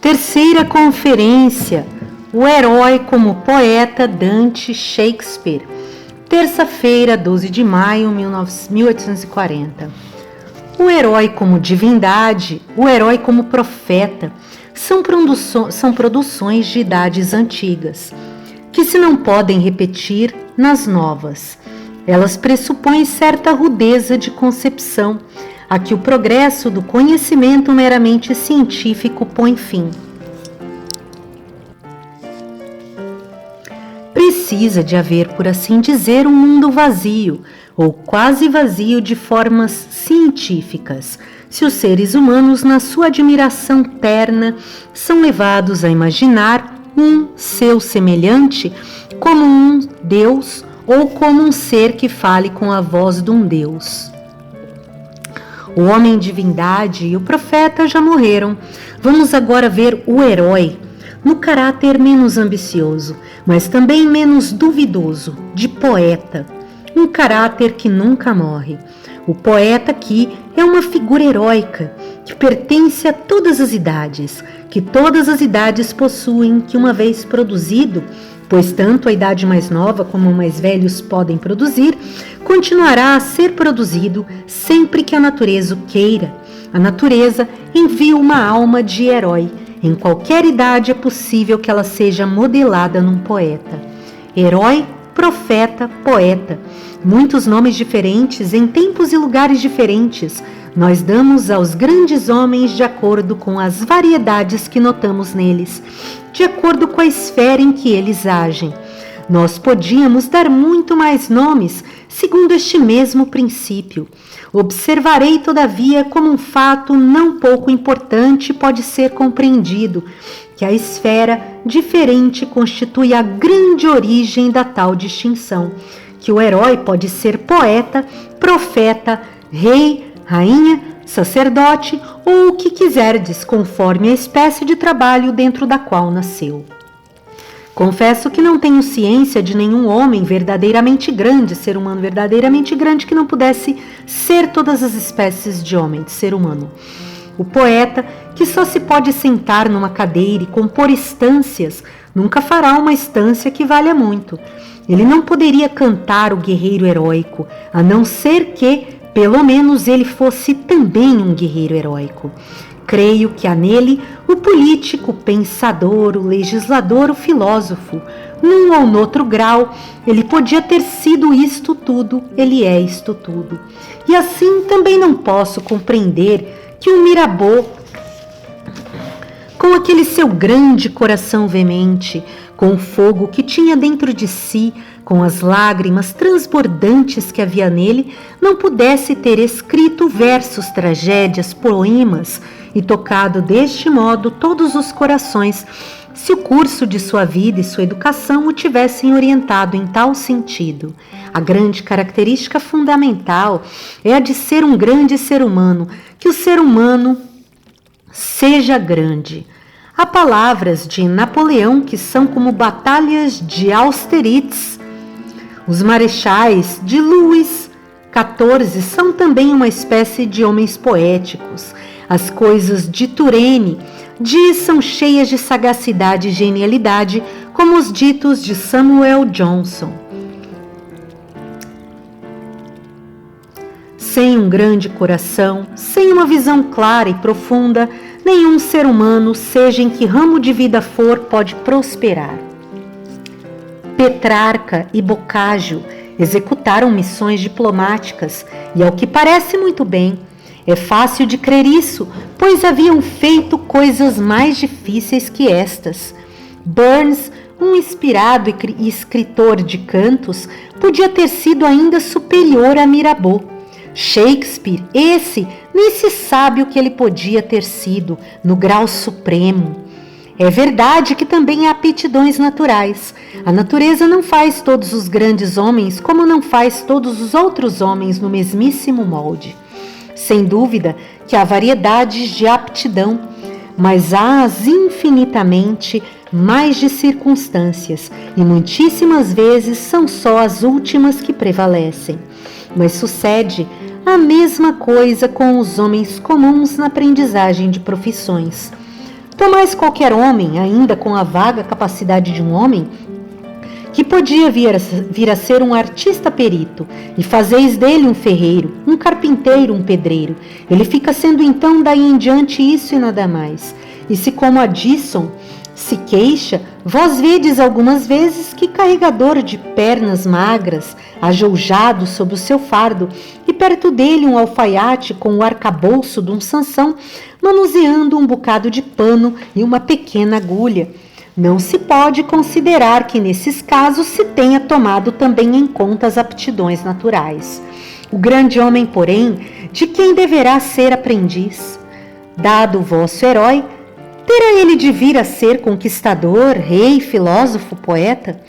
Terceira conferência, o herói como poeta Dante Shakespeare, terça-feira, 12 de maio, 1840. O herói como divindade, o herói como profeta, são produções de idades antigas, que se não podem repetir nas novas. Elas pressupõem certa rudeza de concepção, a que o progresso do conhecimento meramente científico põe fim. Precisa de haver, por assim dizer, um mundo vazio, ou quase vazio de formas científicas, se os seres humanos, na sua admiração terna, são levados a imaginar um seu semelhante como um Deus ou como um ser que fale com a voz de um Deus. O homem-divindade e o profeta já morreram. Vamos agora ver o herói, no caráter menos ambicioso, mas também menos duvidoso, de poeta. Um caráter que nunca morre. O poeta aqui é uma figura heróica, que pertence a todas as idades, que todas as idades possuem, que uma vez produzido, pois tanto a idade mais nova como mais velhos podem produzir, continuará a ser produzido sempre que a natureza o queira. A natureza envia uma alma de herói. Em qualquer idade é possível que ela seja modelada num poeta. Herói, profeta, poeta. Muitos nomes diferentes em tempos e lugares diferentes. Nós damos aos grandes homens de acordo com as variedades que notamos neles, de acordo com a esfera em que eles agem. Nós podíamos dar muito mais nomes, segundo este mesmo princípio. Observarei, todavia, como um fato não pouco importante pode ser compreendido, que a esfera diferente constitui a grande origem da tal distinção, que o herói pode ser poeta, profeta, rei, rainha, sacerdote ou o que quiserdes, conforme a espécie de trabalho dentro da qual nasceu. Confesso que não tenho ciência de nenhum homem verdadeiramente grande, ser humano verdadeiramente grande, que não pudesse ser todas as espécies de homem, de ser humano. O poeta, que só se pode sentar numa cadeira e compor estâncias, nunca fará uma estância que valha muito. Ele não poderia cantar o guerreiro heróico, a não ser que, pelo menos, ele fosse também um guerreiro heróico. Creio que há nele o político, o pensador, o legislador, o filósofo. Num ou noutro grau, ele podia ter sido isto tudo, ele é isto tudo. E assim também não posso compreender que o Mirabeau, com aquele seu grande coração veemente, com o fogo que tinha dentro de si, com as lágrimas transbordantes que havia nele, não pudesse ter escrito versos, tragédias, poemas e tocado deste modo todos os corações, se o curso de sua vida e sua educação o tivessem orientado em tal sentido. A grande característica fundamental é a de ser um grande ser humano, que o ser humano seja grande. Há palavras de Napoleão que são como batalhas de Austerlitz. Os marechais de Luís XIV são também uma espécie de homens poéticos. As coisas de Turenne são cheias de sagacidade e genialidade, como os ditos de Samuel Johnson. Sem um grande coração, sem uma visão clara e profunda, nenhum ser humano, seja em que ramo de vida for, pode prosperar. Petrarca e Boccaccio executaram missões diplomáticas e, ao que parece, muito bem. É fácil de crer isso, pois haviam feito coisas mais difíceis que estas. Burns, um inspirado escritor de cantos, podia ter sido ainda superior a Mirabeau. Shakespeare, esse, nem se sabe o que ele podia ter sido, no grau supremo. É verdade que também há aptidões naturais. A natureza não faz todos os grandes homens como não faz todos os outros homens no mesmíssimo molde. Sem dúvida que há variedades de aptidão, mas há as infinitamente mais de circunstâncias, e muitíssimas vezes são só as últimas que prevalecem. Mas sucede a mesma coisa com os homens comuns na aprendizagem de profissões. Tomais qualquer homem, ainda com a vaga capacidade de um homem, que podia vir a ser um artista perito, e fazeis dele um ferreiro, um carpinteiro, um pedreiro. Ele fica sendo então daí em diante isso e nada mais. E se como Addison se queixa, vós vedes algumas vezes que carregador de pernas magras, ajoujado sob o seu fardo, e perto dele um alfaiate com o arcabouço de um Sansão, manuseando um bocado de pano e uma pequena agulha. Não se pode considerar que nesses casos se tenha tomado também em conta as aptidões naturais. O grande homem, porém, de quem deverá ser aprendiz? Dado o vosso herói, terá ele de vir a ser conquistador, rei, filósofo, poeta?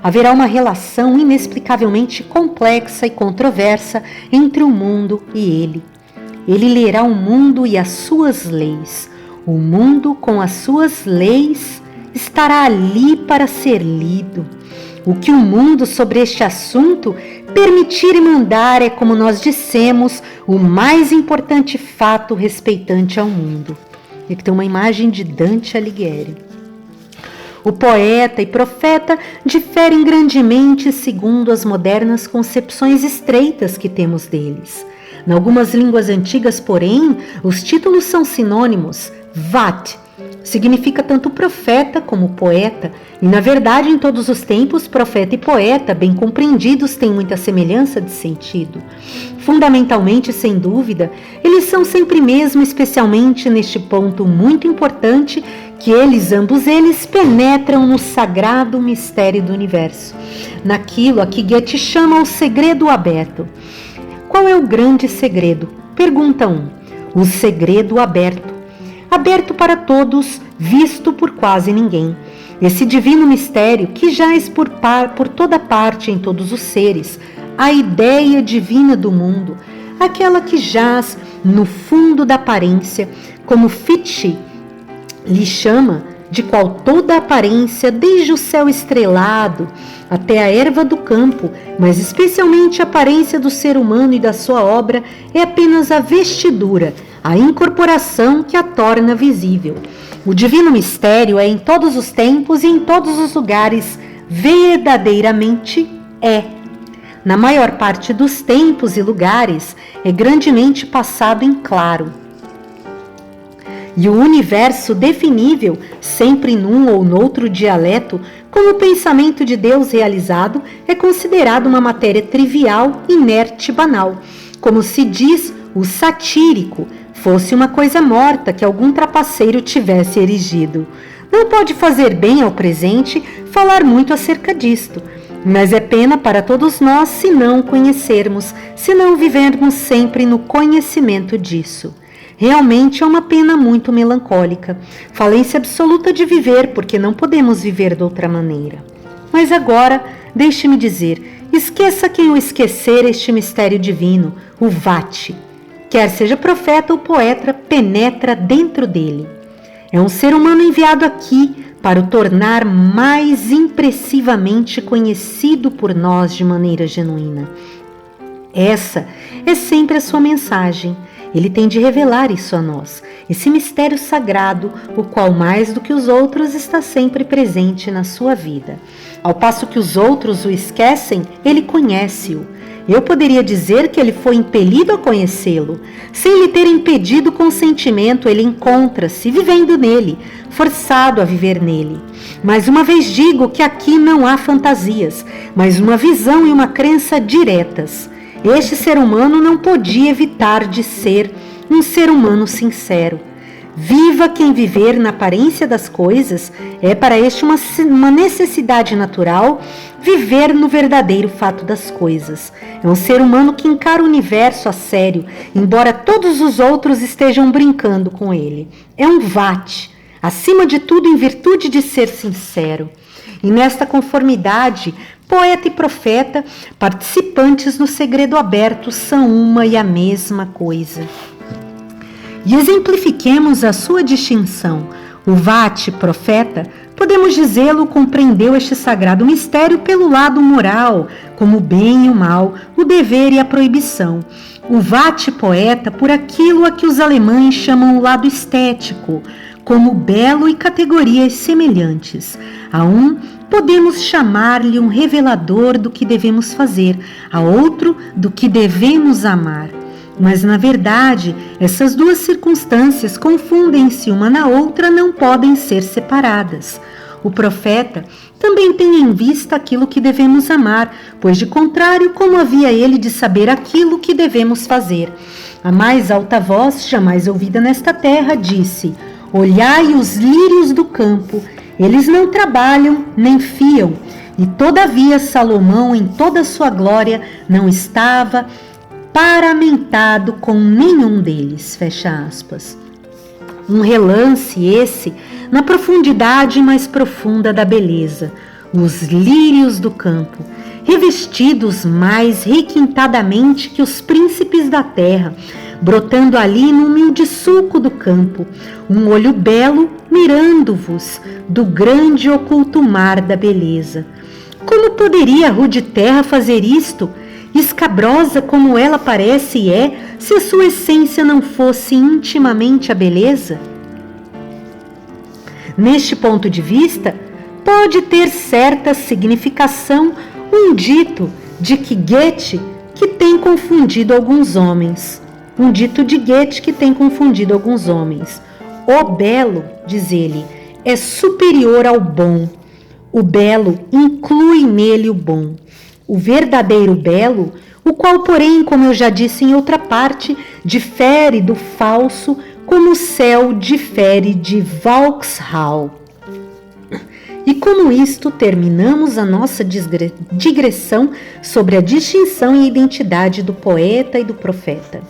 Haverá uma relação inexplicavelmente complexa e controversa entre o mundo e ele. Ele lerá o mundo e as suas leis. O mundo com as suas leis estará ali para ser lido. O que o mundo sobre este assunto permitir e mandar é, como nós dissemos, o mais importante fato respeitante ao mundo. E aqui tem uma imagem de Dante Alighieri. O poeta e profeta diferem grandemente segundo as modernas concepções estreitas que temos deles. Em algumas línguas antigas, porém, os títulos são sinônimos. Vat significa tanto profeta como poeta, e na verdade em todos os tempos profeta e poeta, bem compreendidos, têm muita semelhança de sentido. Fundamentalmente, sem dúvida, eles são sempre mesmo, especialmente neste ponto muito importante, que ambos eles penetram no sagrado mistério do universo, naquilo a que Goethe chama o segredo aberto. Qual é o grande segredo? Pergunta 1. O segredo aberto. Aberto para todos, visto por quase ninguém. Esse divino mistério que jaz por toda parte em todos os seres, a ideia divina do mundo, aquela que jaz no fundo da aparência, como Fichte lhe chama, de qual toda a aparência, desde o céu estrelado até a erva do campo, mas especialmente a aparência do ser humano e da sua obra, é apenas a vestidura, a incorporação que a torna visível. O divino mistério é em todos os tempos e em todos os lugares, verdadeiramente é. Na maior parte dos tempos e lugares, é grandemente passado em claro. E o universo definível, sempre num ou noutro dialeto, como o pensamento de Deus realizado, é considerado uma matéria trivial, inerte e banal, como se diz o satírico, fosse uma coisa morta que algum trapaceiro tivesse erigido. Não pode fazer bem ao presente falar muito acerca disto, mas é pena para todos nós se não conhecermos, se não vivermos sempre no conhecimento disso. Realmente é uma pena muito melancólica, falência absoluta de viver, porque não podemos viver de outra maneira. Mas agora, deixe-me dizer, esqueça quem o esquecer este mistério divino, o Vate. Quer seja profeta ou poeta, penetra dentro dele. É um ser humano enviado aqui para o tornar mais impressivamente conhecido por nós de maneira genuína. Essa é sempre a sua mensagem. Ele tem de revelar isso a nós, esse mistério sagrado, o qual mais do que os outros está sempre presente na sua vida. Ao passo que os outros o esquecem, ele conhece-o. Eu poderia dizer que ele foi impelido a conhecê-lo. Sem lhe ter impedido o consentimento, ele encontra-se vivendo nele, forçado a viver nele. Mais uma vez digo que aqui não há fantasias, mas uma visão e uma crença diretas. Este ser humano não podia evitar de ser um ser humano sincero. Viva quem viver na aparência das coisas, é para este uma necessidade natural viver no verdadeiro fato das coisas. É um ser humano que encara o universo a sério, embora todos os outros estejam brincando com ele. É um Vate, acima de tudo em virtude de ser sincero. E nesta conformidade, poeta e profeta, participantes no segredo aberto, são uma e a mesma coisa. E exemplifiquemos a sua distinção. O Vate, profeta, podemos dizê-lo, compreendeu este sagrado mistério pelo lado moral, como o bem e o mal, o dever e a proibição. o vate-poeta por aquilo a que os alemães chamam o lado estético, como belo e categorias semelhantes. A um podemos chamar-lhe um revelador do que devemos fazer, a outro do que devemos amar. Mas, na verdade, essas duas circunstâncias confundem-se uma na outra, não podem ser separadas. O profeta também tem em vista aquilo que devemos amar, pois, de contrário, como havia ele de saber aquilo que devemos fazer? A mais alta voz jamais ouvida nesta terra disse: olhai os lírios do campo, eles não trabalham nem fiam, e todavia Salomão em toda a sua glória não estava paramentado com nenhum deles. Fecha aspas. Um relance esse na profundidade mais profunda da beleza. Os lírios do campo, revestidos mais requintadamente que os príncipes da terra, brotando ali no humilde sulco do campo, um olho belo mirando-vos do grande oculto mar da beleza. Como poderia a rude terra fazer isto, escabrosa como ela parece e é, se a sua essência não fosse intimamente a beleza? Neste ponto de vista, pode ter certa significação um dito de que Goethe que tem confundido alguns homens. Um dito de Goethe que tem confundido alguns homens. O belo, diz ele, é superior ao bom. O belo inclui nele o bom. O verdadeiro belo, o qual, porém, como eu já disse em outra parte, difere do falso, como o céu difere de Vauxhall. E com isto terminamos a nossa digressão sobre a distinção e identidade do poeta e do profeta.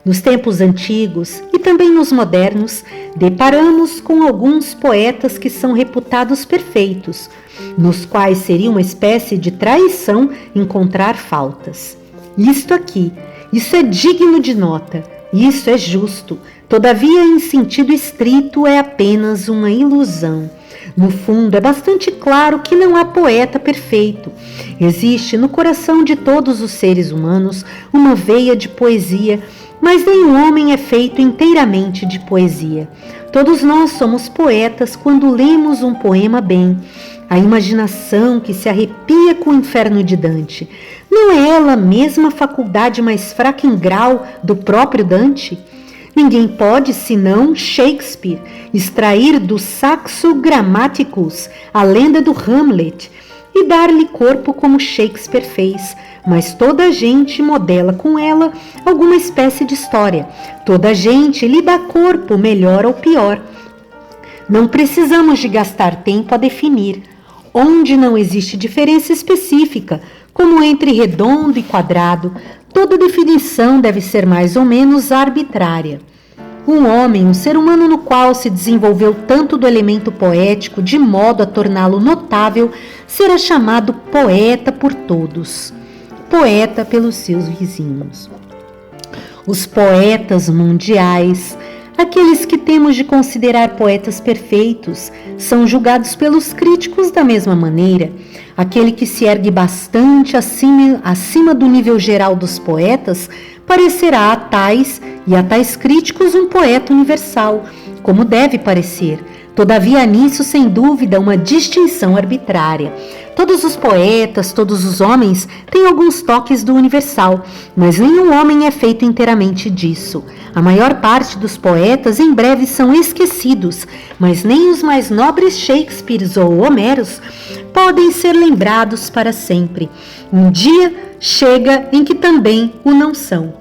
Nos tempos antigos e também nos modernos, deparamos com alguns poetas que são reputados perfeitos, nos quais seria uma espécie de traição encontrar faltas. Isso é digno de nota, isso é justo, todavia em sentido estrito é apenas uma ilusão. No fundo, é bastante claro que não há poeta perfeito. Existe no coração de todos os seres humanos uma veia de poesia, mas nenhum homem é feito inteiramente de poesia. Todos nós somos poetas quando lemos um poema bem. A imaginação que se arrepia com o inferno de Dante, não é ela mesma a faculdade mais fraca em grau do próprio Dante? Ninguém pode, senão Shakespeare, extrair do Saxo Grammaticus a lenda do Hamlet e dar-lhe corpo como Shakespeare fez, mas toda a gente modela com ela alguma espécie de história. Toda a gente lhe dá corpo, melhor ou pior. Não precisamos de gastar tempo a definir. Onde não existe diferença específica, como entre redondo e quadrado, toda definição deve ser mais ou menos arbitrária. Um homem, um ser humano no qual se desenvolveu tanto do elemento poético de modo a torná-lo notável, será chamado poeta por todos, poeta pelos seus vizinhos. Os poetas mundiais, aqueles que temos de considerar poetas perfeitos, são julgados pelos críticos da mesma maneira. Aquele que se ergue bastante acima do nível geral dos poetas parecerá a tais críticos um poeta universal, como deve parecer. Todavia, há nisso, sem dúvida, uma distinção arbitrária. Todos os poetas, todos os homens têm alguns toques do universal, mas nenhum homem é feito inteiramente disso. A maior parte dos poetas em breve são esquecidos, mas nem os mais nobres Shakespeares ou Homeros podem ser lembrados para sempre. Um dia chega em que também o não são.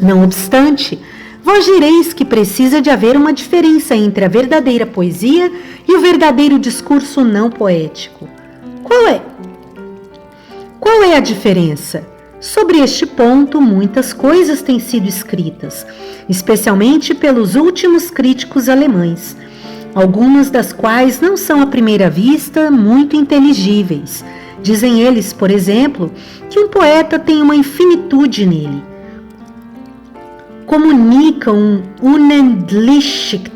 Não obstante, vós direis que precisa de haver uma diferença entre a verdadeira poesia e o verdadeiro discurso não poético. Qual é? Qual é a diferença? Sobre este ponto, muitas coisas têm sido escritas, especialmente pelos últimos críticos alemães, algumas das quais não são à primeira vista muito inteligíveis. Dizem eles, por exemplo, que um poeta tem uma infinitude nele. Comunicam Unendlichkeit,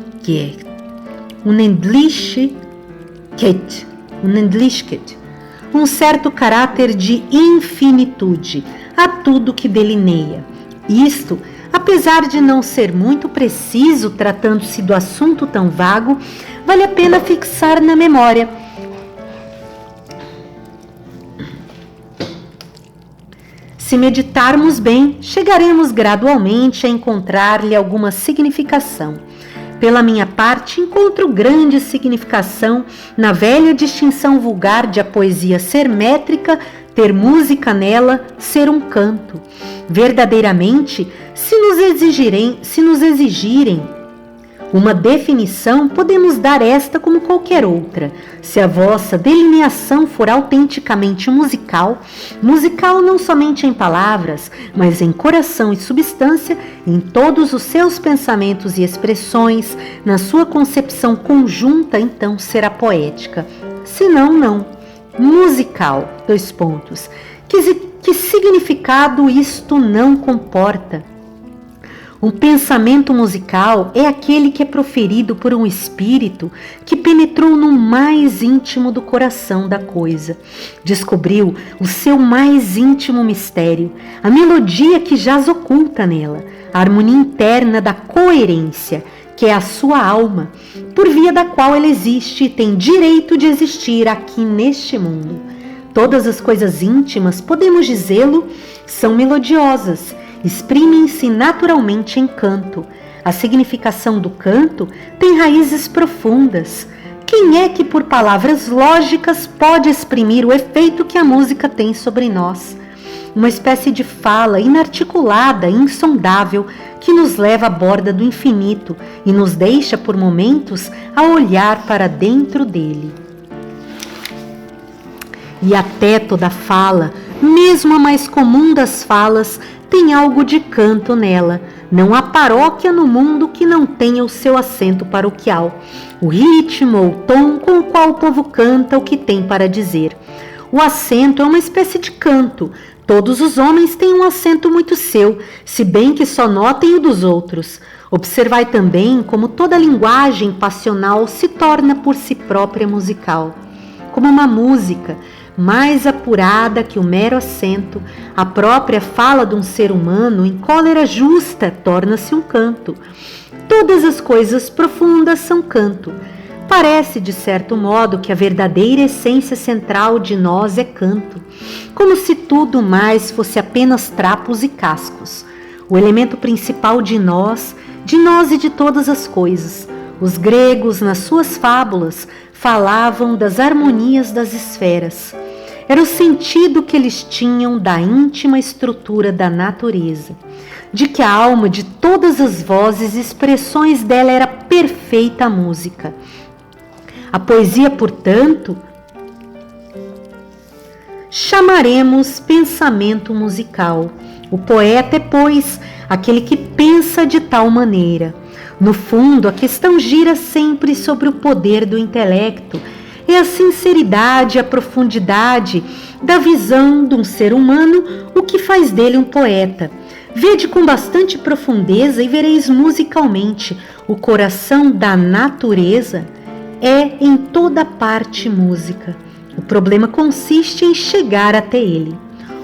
um certo caráter de infinitude a tudo que delineia. Isto, apesar de não ser muito preciso, tratando-se do assunto tão vago, vale a pena fixar na memória. Se meditarmos bem, chegaremos gradualmente a encontrar-lhe alguma significação. Pela minha parte, encontro grande significação na velha distinção vulgar de a poesia ser métrica, ter música nela, ser um canto. Verdadeiramente, se nos exigirem uma definição, podemos dar esta como qualquer outra. Se a vossa delineação for autenticamente musical, musical não somente em palavras, mas em coração e substância, em todos os seus pensamentos e expressões, na sua concepção conjunta, então será poética. Se não, não. Musical, : Que significado isto não comporta? Um pensamento musical é aquele que é proferido por um espírito que penetrou no mais íntimo do coração da coisa, descobriu o seu mais íntimo mistério, a melodia que jaz oculta nela, a harmonia interna da coerência, que é a sua alma, por via da qual ela existe e tem direito de existir aqui neste mundo. Todas as coisas íntimas, podemos dizê-lo, são melodiosas, exprimem-se naturalmente em canto. A significação do canto tem raízes profundas. Quem é que por palavras lógicas pode exprimir o efeito que a música tem sobre nós? Uma espécie de fala inarticulada, insondável, que nos leva à borda do infinito e nos deixa por momentos a olhar para dentro dele. E até toda fala, mesmo a mais comum das falas, tem algo de canto nela. Não há paróquia no mundo que não tenha o seu acento paroquial, o ritmo ou tom com o qual o povo canta o que tem para dizer. O acento é uma espécie de canto. Todos os homens têm um acento muito seu, se bem que só notem o dos outros. Observai também como toda linguagem passional se torna por si própria musical. Como uma música, mais apurada que o mero acento, a própria fala de um ser humano em cólera justa torna-se um canto. Todas as coisas profundas são canto. Parece, de certo modo, que a verdadeira essência central de nós é canto, como se tudo mais fosse apenas trapos e cascos. O elemento principal de nós e de todas as coisas. Os gregos, nas suas fábulas, falavam das harmonias das esferas. Era o sentido que eles tinham da íntima estrutura da natureza, de que a alma de todas as vozes e expressões dela era perfeita música. A poesia, portanto, chamaremos pensamento musical. O poeta é, pois, aquele que pensa de tal maneira. No fundo, a questão gira sempre sobre o poder do intelecto. É a sinceridade, a profundidade da visão de um ser humano o que faz dele um poeta. Vede com bastante profundeza e vereis musicalmente. O coração da natureza é em toda parte música. O problema consiste em chegar até ele.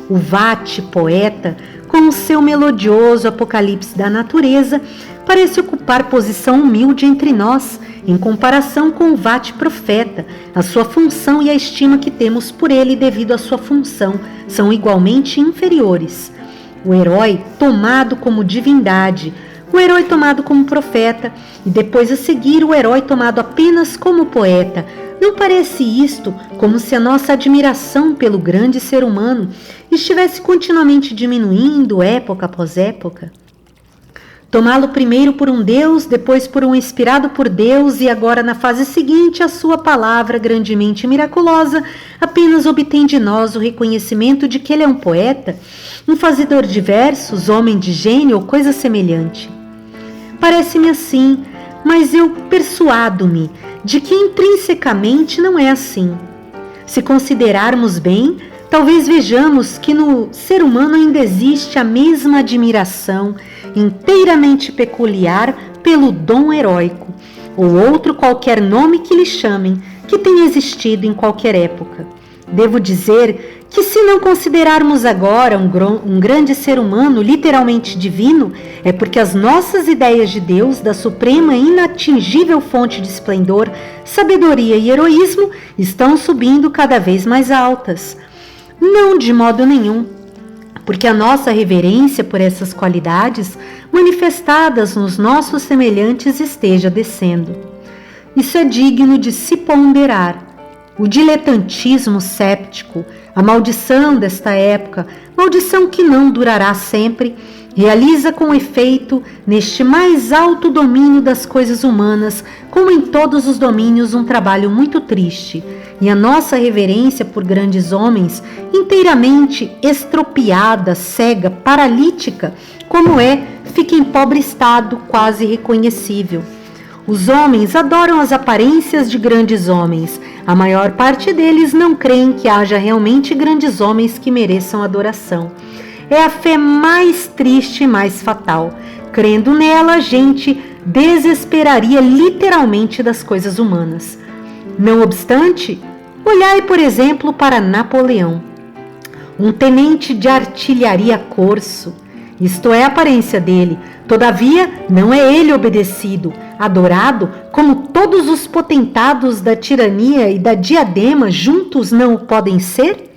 O Vate, poeta, com o seu melodioso apocalipse da natureza, parece ocupar posição humilde entre nós, em comparação com o Vate profeta. A sua função e a estima que temos por ele devido à sua função são igualmente inferiores. O herói tomado como divindade, o herói tomado como profeta e depois a seguir o herói tomado apenas como poeta. Não parece isto como se a nossa admiração pelo grande ser humano estivesse continuamente diminuindo época após época? Tomá-lo primeiro por um Deus, depois por um inspirado por Deus e agora na fase seguinte a sua palavra grandemente miraculosa apenas obtém de nós o reconhecimento de que ele é um poeta, um fazedor de versos, homem de gênio ou coisa semelhante. Parece-me assim, mas eu persuado-me de que intrinsecamente não é assim. Se considerarmos bem, talvez vejamos que no ser humano ainda existe a mesma admiração inteiramente peculiar pelo dom heróico, ou outro qualquer nome que lhe chamem, que tenha existido em qualquer época. Devo dizer que se não considerarmos agora um grande ser humano literalmente divino, é porque as nossas ideias de Deus, da suprema e inatingível fonte de esplendor, sabedoria e heroísmo, estão subindo cada vez mais altas. Não de modo nenhum, porque a nossa reverência por essas qualidades manifestadas nos nossos semelhantes esteja descendo. Isso é digno de se ponderar. O diletantismo séptico, a maldição desta época, maldição que não durará sempre, realiza com efeito, neste mais alto domínio das coisas humanas, como em todos os domínios, um trabalho muito triste, e a nossa reverência por grandes homens, inteiramente estropiada, cega, paralítica, como fica em pobre estado, quase irreconhecível. Os homens adoram as aparências de grandes homens. A maior parte deles não creem que haja realmente grandes homens que mereçam adoração. É a fé mais triste e mais fatal. Crendo nela, a gente desesperaria literalmente das coisas humanas. Não obstante, olhai, por exemplo, para Napoleão, um tenente de artilharia corso. Isto é a aparência dele. Todavia, não é ele obedecido, adorado, como todos os potentados da tirania e da diadema juntos não o podem ser?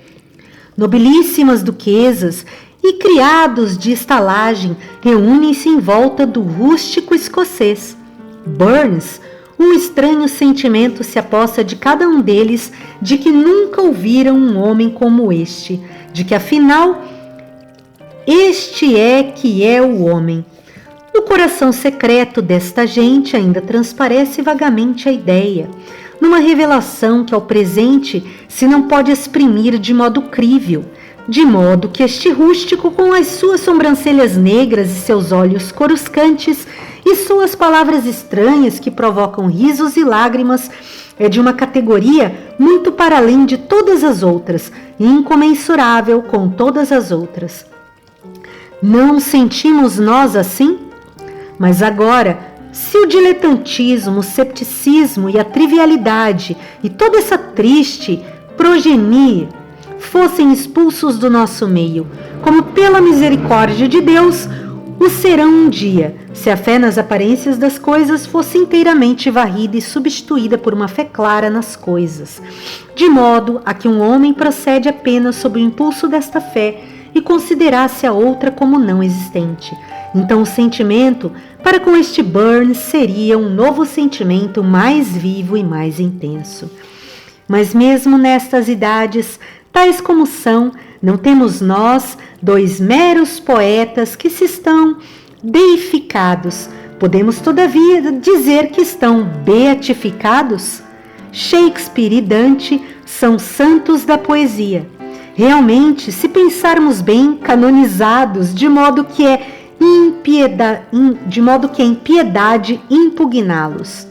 Nobilíssimas duquesas e criados de estalagem reúnem-se em volta do rústico escocês. Burns, um estranho sentimento se apossa de cada um deles de que nunca ouviram um homem como este, de que afinal este é que é o homem. No coração secreto desta gente ainda transparece vagamente a ideia, numa revelação que ao presente se não pode exprimir de modo crível, de modo que este rústico, com as suas sobrancelhas negras e seus olhos coruscantes e suas palavras estranhas que provocam risos e lágrimas, é de uma categoria muito para além de todas as outras e incomensurável com todas as outras. Não sentimos nós assim? Mas agora, se o diletantismo, o cepticismo e a trivialidade e toda essa triste progenie fossem expulsos do nosso meio, como pela misericórdia de Deus, o serão um dia, se a fé nas aparências das coisas fosse inteiramente varrida e substituída por uma fé clara nas coisas, de modo a que um homem procede apenas sob o impulso desta fé e considerasse a outra como não existente. Então o sentimento para com este Burns seria um novo sentimento mais vivo e mais intenso. Mas mesmo nestas idades, tais como são, não temos nós, dois meros poetas que se estão deificados. Podemos todavia dizer que estão beatificados? Shakespeare e Dante são santos da poesia. Realmente, se pensarmos bem, canonizados, de modo que é impiedade impugná-los.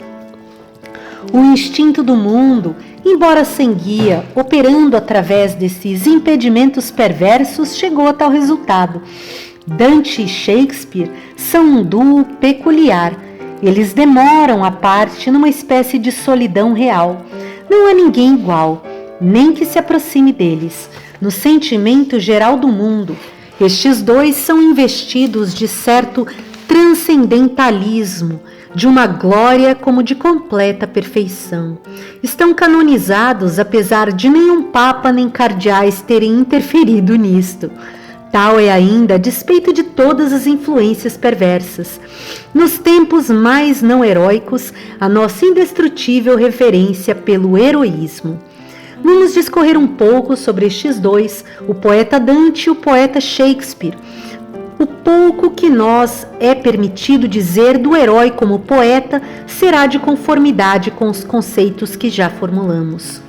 O instinto do mundo, embora sem guia, operando através desses impedimentos perversos, chegou a tal resultado. Dante e Shakespeare são um duo peculiar. Eles demoram à parte numa espécie de solidão real. Não há ninguém igual, nem que se aproxime deles. No sentimento geral do mundo, estes dois são investidos de certo transcendentalismo, de uma glória como de completa perfeição. Estão canonizados apesar de nenhum papa nem cardeais terem interferido nisto. Tal é ainda a despeito de todas as influências perversas. Nos tempos mais não heróicos, a nossa indestrutível referência pelo heroísmo. Vamos discorrer um pouco sobre estes dois, o poeta Dante e o poeta Shakespeare. O pouco que nós é permitido dizer do herói como poeta será de conformidade com os conceitos que já formulamos.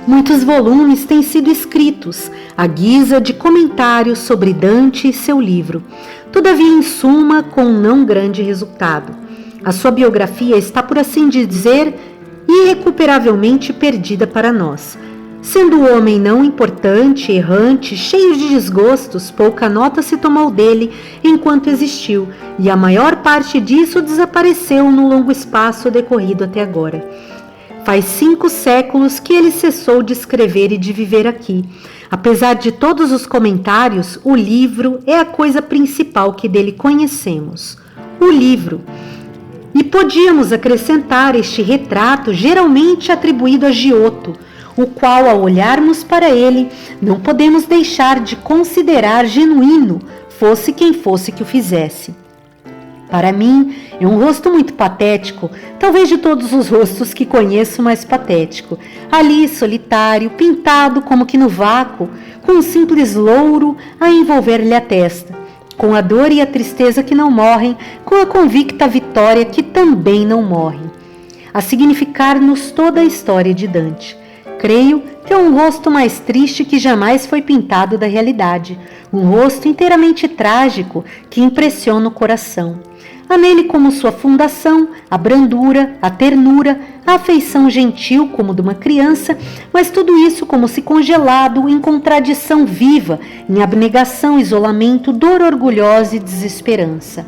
Muitos volumes têm sido escritos à guisa de comentários sobre Dante e seu livro, todavia em suma com não grande resultado. A sua biografia está, por assim dizer, irrecuperavelmente perdida para nós. Sendo o homem não importante, errante, cheio de desgostos, pouca nota se tomou dele enquanto existiu, e a maior parte disso desapareceu no longo espaço decorrido até agora. Faz 5 séculos que ele cessou de escrever e de viver aqui. Apesar de todos os comentários, o livro é a coisa principal que dele conhecemos. O livro. E podíamos acrescentar este retrato geralmente atribuído a Giotto, o qual, ao olharmos para ele, não podemos deixar de considerar genuíno, fosse quem fosse que o fizesse. Para mim, é um rosto muito patético, talvez de todos os rostos que conheço mais patético. Ali, solitário, pintado como que no vácuo, com um simples louro a envolver-lhe a testa, com a dor e a tristeza que não morrem, com a convicta vitória que também não morre, a significar-nos toda a história de Dante. Creio que é um rosto mais triste que jamais foi pintado da realidade, um rosto inteiramente trágico que impressiona o coração. Há nele como sua fundação a brandura, a ternura, a afeição gentil como de uma criança, mas tudo isso como se congelado em contradição viva, em abnegação, isolamento, dor orgulhosa e desesperança.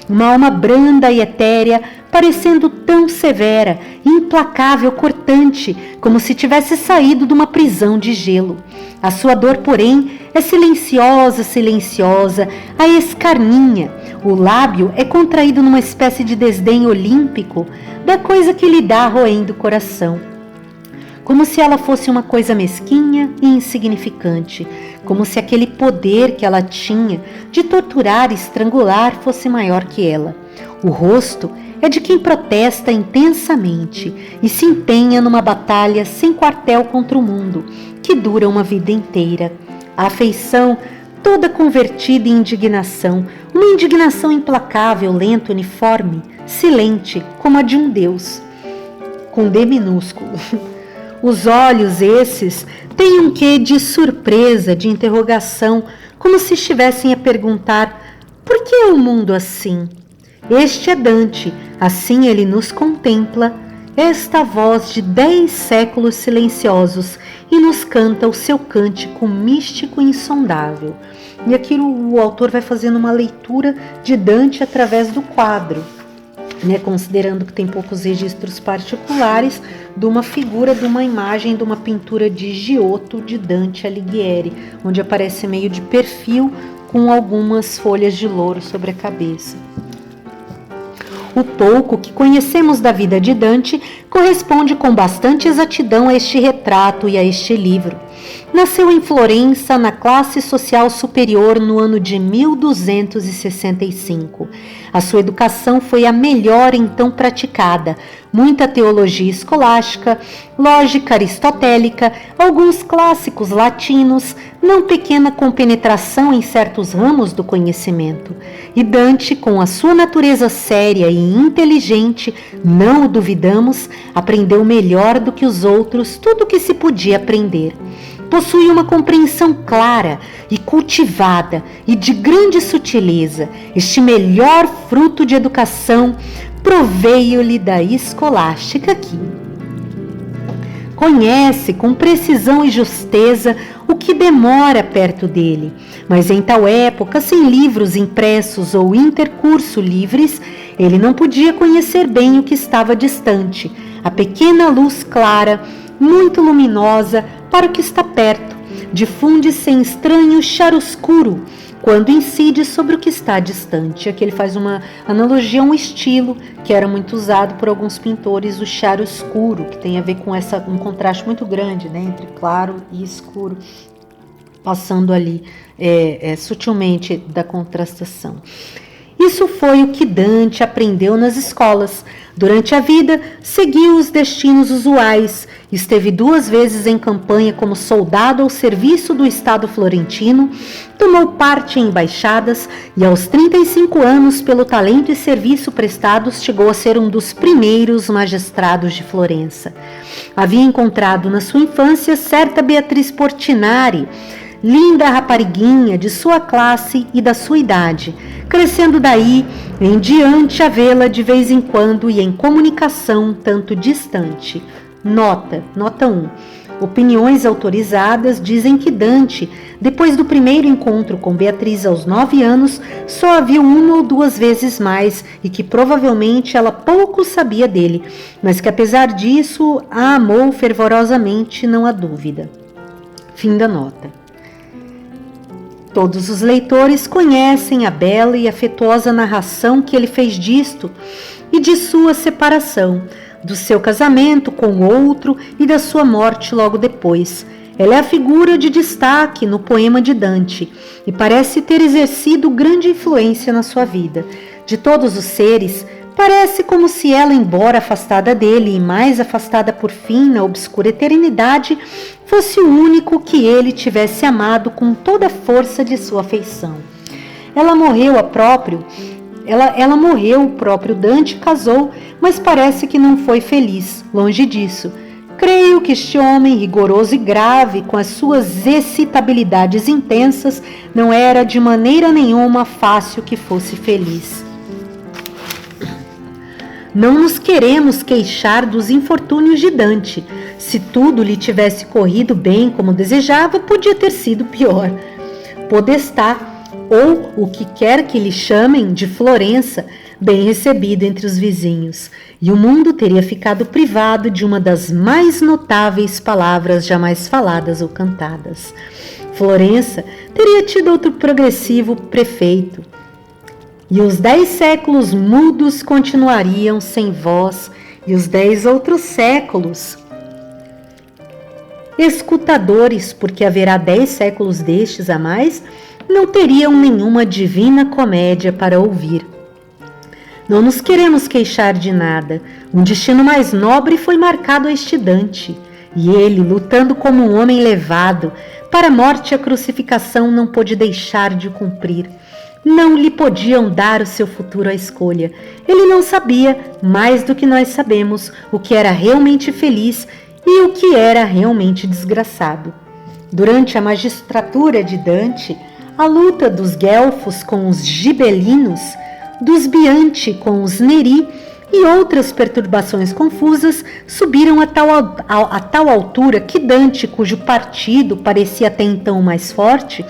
Uma alma branda e etérea, parecendo tão severa, implacável, cortante, como se tivesse saído de uma prisão de gelo. A sua dor, porém, é silenciosa, silenciosa, a escarninha. O lábio é contraído numa espécie de desdém olímpico da coisa que lhe dá roendo o coração. Como se ela fosse uma coisa mesquinha e insignificante, como se aquele poder que ela tinha de torturar e estrangular fosse maior que ela. O rosto é de quem protesta intensamente e se empenha numa batalha sem quartel contra o mundo, que dura uma vida inteira. A afeição, toda convertida em indignação, uma indignação implacável, lenta, uniforme, silente, como a de um deus, com D minúsculo. Os olhos esses têm um quê de surpresa, de interrogação, como se estivessem a perguntar: por que é o mundo assim? Este é Dante, assim ele nos contempla, esta voz de 10 séculos silenciosos, e nos canta o seu cântico místico e insondável. E aqui o autor vai fazendo uma leitura de Dante através do quadro, considerando que tem poucos registros particulares de uma figura, de uma imagem, de uma pintura de Giotto de Dante Alighieri, onde aparece meio de perfil com algumas folhas de louro sobre a cabeça. O pouco que conhecemos da vida de Dante corresponde com bastante exatidão a este retrato e a este livro. Nasceu em Florença, na classe social superior, no ano de 1265. A sua educação foi a melhor então praticada. Muita teologia escolástica, lógica aristotélica, alguns clássicos latinos, não pequena compenetração em certos ramos do conhecimento. E Dante, com a sua natureza séria e inteligente, não o duvidamos, aprendeu melhor do que os outros tudo o que se podia aprender. Possui uma compreensão clara e cultivada e de grande sutileza. Este melhor fruto de educação proveio-lhe da escolástica aqui. Conhece com precisão e justeza o que demora perto dele, mas em tal época, sem livros impressos ou intercurso livres, ele não podia conhecer bem o que estava distante, a pequena luz clara, muito luminosa para o que está perto, difunde-se em estranho charoscuro quando incide sobre o que está distante. Aqui ele faz uma analogia a um estilo que era muito usado por alguns pintores, o charoscuro, que tem a ver com um contraste muito grande, entre claro e escuro, passando ali sutilmente da contrastação. Isso foi o que Dante aprendeu nas escolas. Durante a vida, seguiu os destinos usuais. Esteve 2 vezes em campanha como soldado ao serviço do Estado florentino, tomou parte em embaixadas e, aos 35 anos, pelo talento e serviço prestados, chegou a ser um dos primeiros magistrados de Florença. Havia encontrado na sua infância certa Beatriz Portinari, linda rapariguinha de sua classe e da sua idade, crescendo daí em diante a vê-la de vez em quando e em comunicação tanto distante. Nota 1. Opiniões autorizadas dizem que Dante, depois do primeiro encontro com Beatriz aos 9 anos, só a viu 1 ou 2 vezes mais e que provavelmente ela pouco sabia dele, mas que apesar disso a amou fervorosamente, não há dúvida. Fim da nota. Todos os leitores conhecem a bela e afetuosa narração que ele fez disto e de sua separação, do seu casamento com outro e da sua morte logo depois. Ela é a figura de destaque no poema de Dante e parece ter exercido grande influência na sua vida. De todos os seres, parece como se ela, embora afastada dele e mais afastada por fim na obscura eternidade, fosse o único que ele tivesse amado com toda a força de sua afeição. Ela morreu, o próprio Dante casou, mas parece que não foi feliz, longe disso. Creio que este homem, rigoroso e grave, com as suas excitabilidades intensas, não era de maneira nenhuma fácil que fosse feliz. Não nos queremos queixar dos infortúnios de Dante. Se tudo lhe tivesse corrido bem como desejava, podia ter sido pior. Podestá, ou o que quer que lhe chamem de Florença, bem recebido entre os vizinhos, e o mundo teria ficado privado de uma das mais notáveis palavras jamais faladas ou cantadas. Florença teria tido outro progressivo prefeito, e os 10 séculos mudos continuariam sem voz, e os 10 outros séculos escutadores, porque haverá 10 séculos destes a mais, não teriam nenhuma divina comédia para ouvir. Não nos queremos queixar de nada. Um destino mais nobre foi marcado a este Dante, e ele, lutando como um homem levado para a morte e a crucificação, não pôde deixar de cumprir. Não lhe podiam dar o seu futuro à escolha. Ele não sabia, mais do que nós sabemos, o que era realmente feliz e o que era realmente desgraçado. Durante a magistratura de Dante, a luta dos guelfos com os gibelinos, dos Bianti com os Neri e outras perturbações confusas subiram a tal altura que Dante, cujo partido parecia até então mais forte,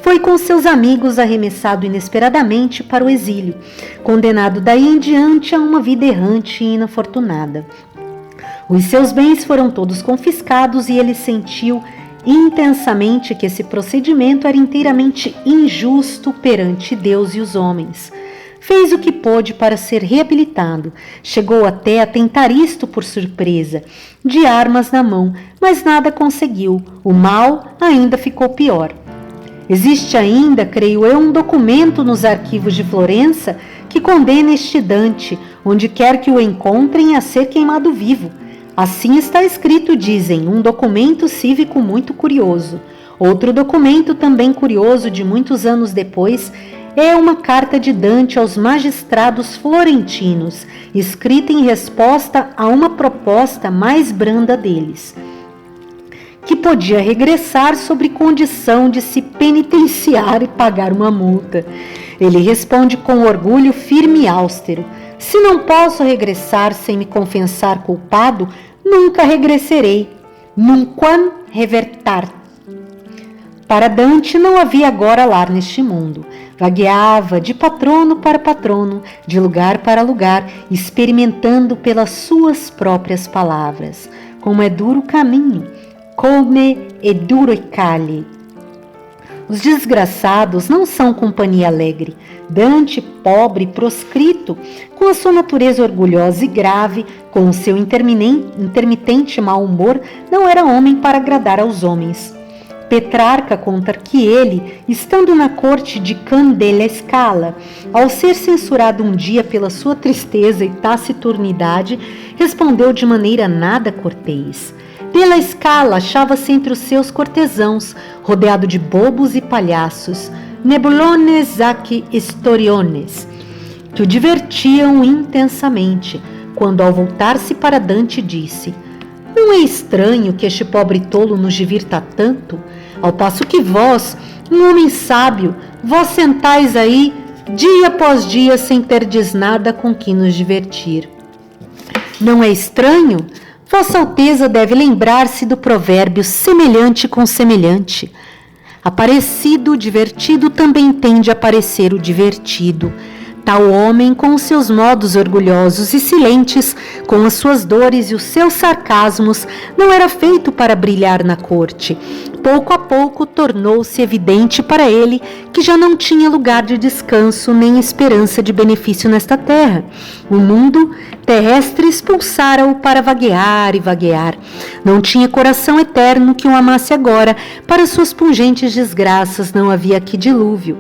foi com seus amigos arremessado inesperadamente para o exílio, condenado daí em diante a uma vida errante e inafortunada. Os seus bens foram todos confiscados e ele sentiu intensamente que esse procedimento era inteiramente injusto perante Deus e os homens. Fez o que pôde para ser reabilitado, chegou até a tentar isto por surpresa, de armas na mão, mas nada conseguiu, o mal ainda ficou pior. Existe ainda, creio eu, um documento nos arquivos de Florença que condena este Dante, onde quer que o encontrem, a ser queimado vivo. Assim está escrito, dizem, um documento cívico muito curioso. Outro documento também curioso de muitos anos depois é uma carta de Dante aos magistrados florentinos, escrita em resposta a uma proposta mais branda deles, que podia regressar sob condição de se penitenciar e pagar uma multa. Ele responde com orgulho firme e austero: se não posso regressar sem me confessar culpado, nunca regressarei, nunquam revertar. Para Dante não havia agora lar neste mundo. Vagueava de patrono para patrono, de lugar para lugar, experimentando pelas suas próprias palavras. Como é duro o caminho, come é duro e cale. Os desgraçados não são companhia alegre. Dante, pobre, proscrito, com a sua natureza orgulhosa e grave, com o seu intermitente mau humor, não era homem para agradar aos homens. Petrarca conta que ele, estando na corte de Can della Scala, ao ser censurado um dia pela sua tristeza e taciturnidade, respondeu de maneira nada cortês. Della Scala achava-se entre os seus cortesãos, rodeado de bobos e palhaços, nebulones ac historiones, que o divertiam intensamente, quando ao voltar-se para Dante disse: não é estranho que este pobre tolo nos divirta tanto, ao passo que vós, um homem sábio, vós sentais aí, dia após dia, sem terdes nada com que nos divertir. Não é estranho? Vossa Alteza deve lembrar-se do provérbio semelhante com semelhante. Aparecido, divertido, também tende a parecer o divertido. Tal homem, com os seus modos orgulhosos e silentes, com as suas dores e os seus sarcasmos, não era feito para brilhar na corte. Pouco a pouco tornou-se evidente para ele que já não tinha lugar de descanso nem esperança de benefício nesta terra. O mundo terrestre expulsara-o para vaguear e vaguear. Não tinha coração eterno que o amasse agora. Para suas pungentes desgraças não havia aqui dilúvio.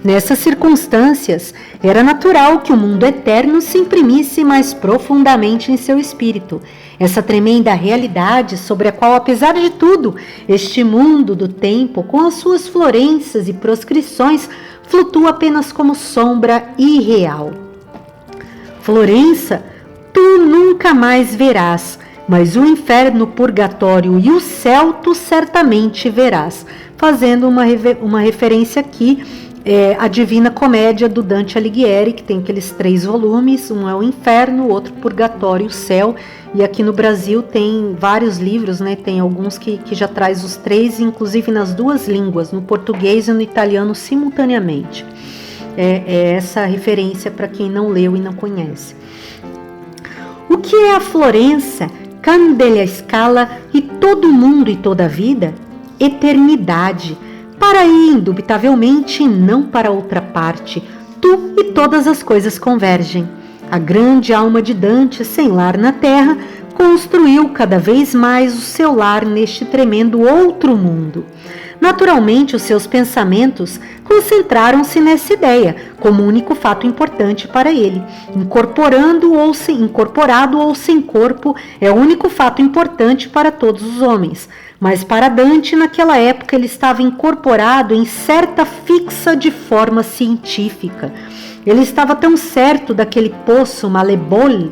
Nessas circunstâncias, era natural que o mundo eterno se imprimisse mais profundamente em seu espírito. Essa tremenda realidade sobre a qual, apesar de tudo, este mundo do tempo, com as suas florências e proscrições, flutua apenas como sombra irreal. Florença, tu nunca mais verás, mas o inferno, o purgatório e o céu tu certamente verás. Fazendo uma referência aqui, a Divina Comédia do Dante Alighieri, que tem aqueles 3 volumes, um é o Inferno, o outro Purgatório e o Céu, e aqui no Brasil tem vários livros, né? Tem alguns que já traz os 3, inclusive nas 2 línguas, no português e no italiano simultaneamente. É essa referência para quem não leu e não conhece. O que é a Florença, Can della Scala e todo mundo e toda a vida? Eternidade. Para aí, indubitavelmente, não para outra parte, tu e todas as coisas convergem. A grande alma de Dante, sem lar na terra, construiu cada vez mais o seu lar neste tremendo outro mundo. Naturalmente, os seus pensamentos concentraram-se nessa ideia, como único fato importante para ele. Incorporado ou sem corpo, é o único fato importante para todos os homens. Mas para Dante, naquela época, ele estava incorporado em certa fixa de forma científica. Ele estava tão certo daquele poço malebolge,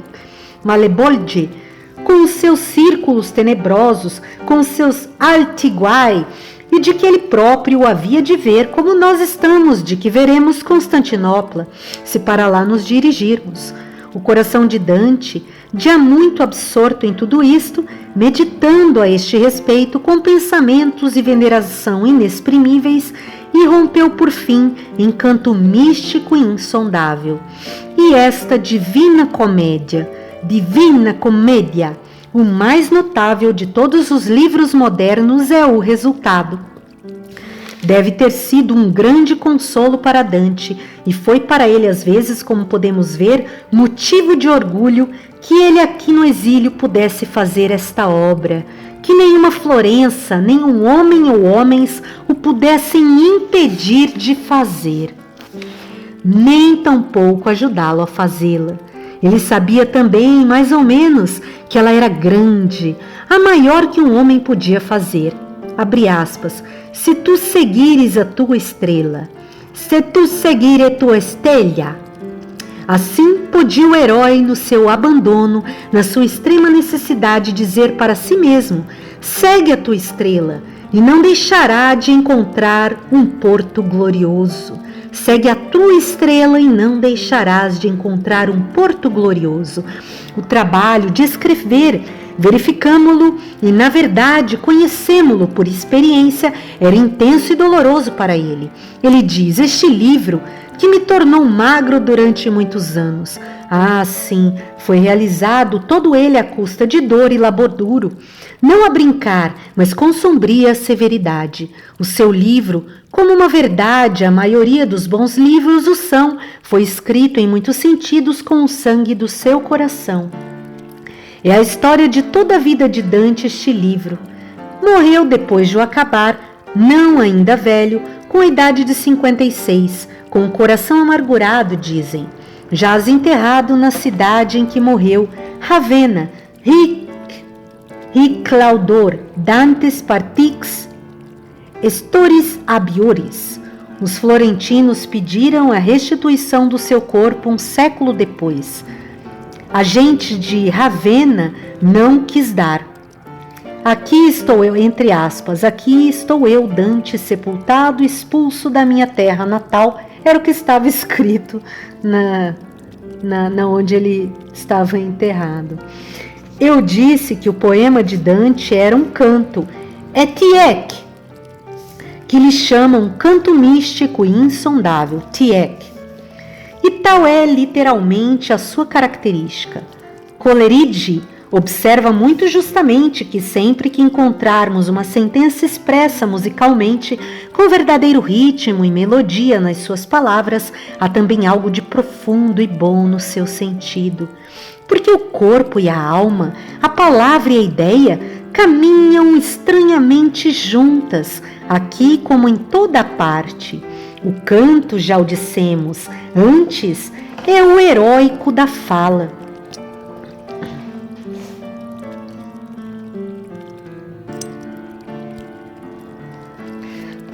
com os seus círculos tenebrosos, com os seus altiguai, e de que ele próprio o havia de ver, como nós estamos, de que veremos Constantinopla, se para lá nos dirigirmos. O coração de Dante, já muito absorto em tudo isto, meditando a este respeito com pensamentos e veneração inexprimíveis, irrompeu por fim em canto místico e insondável. E esta Divina Comédia, o mais notável de todos os livros modernos, é o resultado. Deve ter sido um grande consolo para Dante, e foi para ele, às vezes, como podemos ver, motivo de orgulho que ele aqui no exílio pudesse fazer esta obra, que nenhuma Florença, nenhum homem ou homens o pudessem impedir de fazer, nem tampouco ajudá-lo a fazê-la. Ele sabia também, mais ou menos, que ela era grande, a maior que um homem podia fazer. Abre aspas, se tu seguires a tua estrela, se tu seguire tua estella. Assim podia o herói, no seu abandono, na sua extrema necessidade, dizer para si mesmo, segue a tua estrela, e não deixará de encontrar um porto glorioso. Segue a tua estrela e não deixarás de encontrar um porto glorioso. O trabalho de escrever, verificamo-lo e, na verdade, conhecemo-lo por experiência, era intenso e doloroso para ele. Ele diz, este livro que me tornou magro durante muitos anos. Ah, sim, foi realizado todo ele à custa de dor e labor duro. Não a brincar, mas com sombria severidade. O seu livro, como uma verdade, a maioria dos bons livros o são, foi escrito em muitos sentidos com o sangue do seu coração. É a história de toda a vida de Dante este livro. Morreu depois de o acabar, não ainda velho, com a idade de 56, com o coração amargurado, dizem. Jaz enterrado na cidade em que morreu, Ravenna, hic laudor Dantes partix storis abiores. Os florentinos pediram a restituição do seu corpo um século depois. A gente de Ravenna não quis dar. Aqui estou eu, entre aspas, aqui estou eu, Dante, sepultado, expulso da minha terra natal. Era o que estava escrito na onde ele estava enterrado. Eu disse que o poema de Dante era um canto, Tiek, que lhe chamam canto místico e insondável, Tiek. E tal é literalmente a sua característica. Coleridge observa muito justamente que sempre que encontrarmos uma sentença expressa musicalmente, com verdadeiro ritmo e melodia nas suas palavras, há também algo de profundo e bom no seu sentido. Porque o corpo e a alma, a palavra e a ideia, caminham estranhamente juntas, aqui como em toda parte. O canto, já o dissemos antes, é o heróico da fala.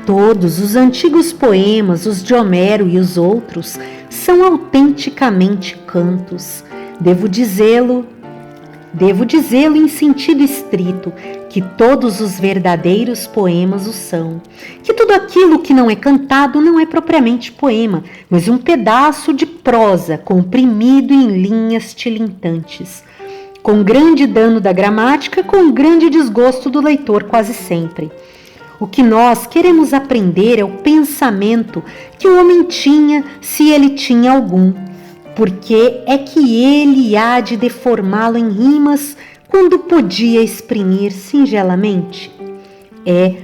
Todos os antigos poemas, os de Homero e os outros, são autenticamente cantos. Devo dizê-lo em sentido estrito, que todos os verdadeiros poemas o são. Que tudo aquilo que não é cantado não é propriamente poema, mas um pedaço de prosa comprimido em linhas tilintantes. Com grande dano da gramática, com grande desgosto do leitor quase sempre. O que nós queremos aprender é o pensamento que o homem tinha, se ele tinha algum. Porque é que ele há de deformá-lo em rimas quando podia exprimir singelamente?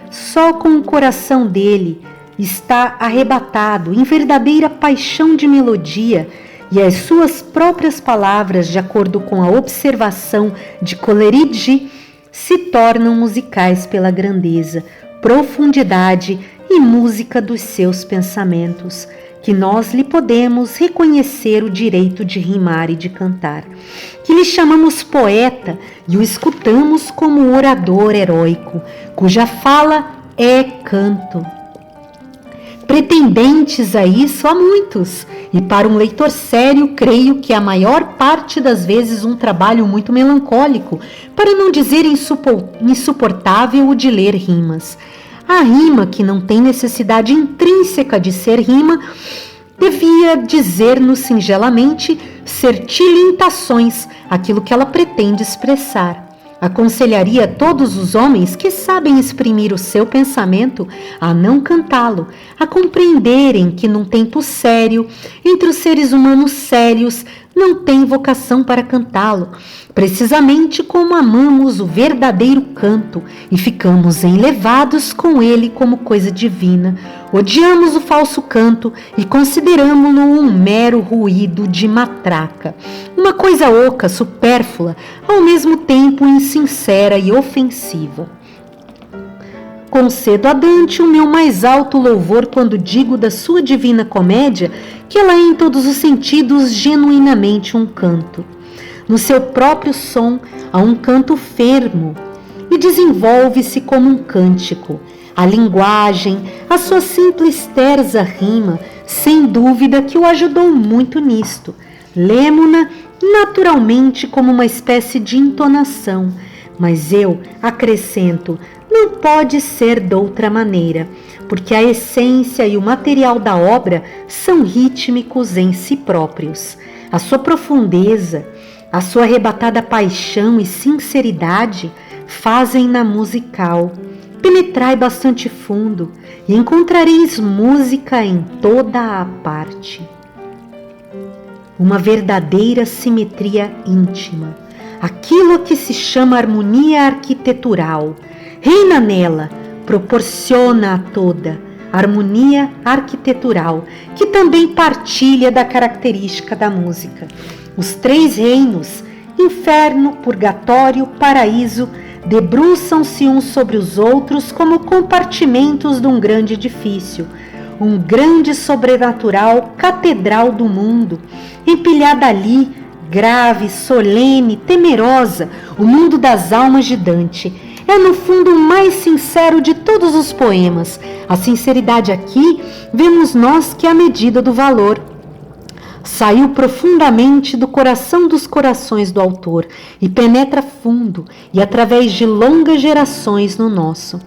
Só com o coração dele está arrebatado em verdadeira paixão de melodia, e as suas próprias palavras, de acordo com a observação de Coleridge, se tornam musicais pela grandeza, profundidade e música dos seus pensamentos, que nós lhe podemos reconhecer o direito de rimar e de cantar, que lhe chamamos poeta e o escutamos como orador heróico, cuja fala é canto. Pretendentes a isso há muitos, e para um leitor sério, creio que a maior parte das vezes um trabalho muito melancólico, para não dizer insuportável o de ler rimas. A rima, que não tem necessidade intrínseca de ser rima, devia dizer-nos singelamente ser tilintações, aquilo que ela pretende expressar. Aconselharia a todos os homens que sabem exprimir o seu pensamento a não cantá-lo, a compreenderem que num tempo sério, entre os seres humanos sérios, não tem vocação para cantá-lo, precisamente como amamos o verdadeiro canto e ficamos enlevados com ele como coisa divina, odiamos o falso canto e consideramo-lo um mero ruído de matraca, uma coisa oca, supérflua, ao mesmo tempo insincera e ofensiva. Concedo a Dante o meu mais alto louvor quando digo da sua divina comédia que ela é em todos os sentidos genuinamente um canto. No seu próprio som há um canto fermo e desenvolve-se como um cântico. A linguagem, a sua simples tersa rima, sem dúvida que o ajudou muito nisto. Lemo-na naturalmente como uma espécie de entonação, mas eu acrescento, não pode ser doutra maneira, porque a essência e o material da obra são rítmicos em si próprios. A sua profundeza, a sua arrebatada paixão e sinceridade fazem-na musical. Penetrai bastante fundo e encontrareis música em toda a parte. Uma verdadeira simetria íntima, aquilo que se chama harmonia arquitetural, reina nela, proporciona a toda harmonia arquitetural, que também partilha da característica da música. Os três reinos, inferno, purgatório, paraíso, debruçam-se uns sobre os outros como compartimentos de um grande edifício, um grande sobrenatural catedral do mundo, empilhada ali, grave, solene, temerosa, o mundo das almas de Dante. É no fundo o mais sincero de todos os poemas. A sinceridade aqui vemos nós que é a medida do valor. Saiu profundamente do coração dos corações do autor e penetra fundo e através de longas gerações no nosso.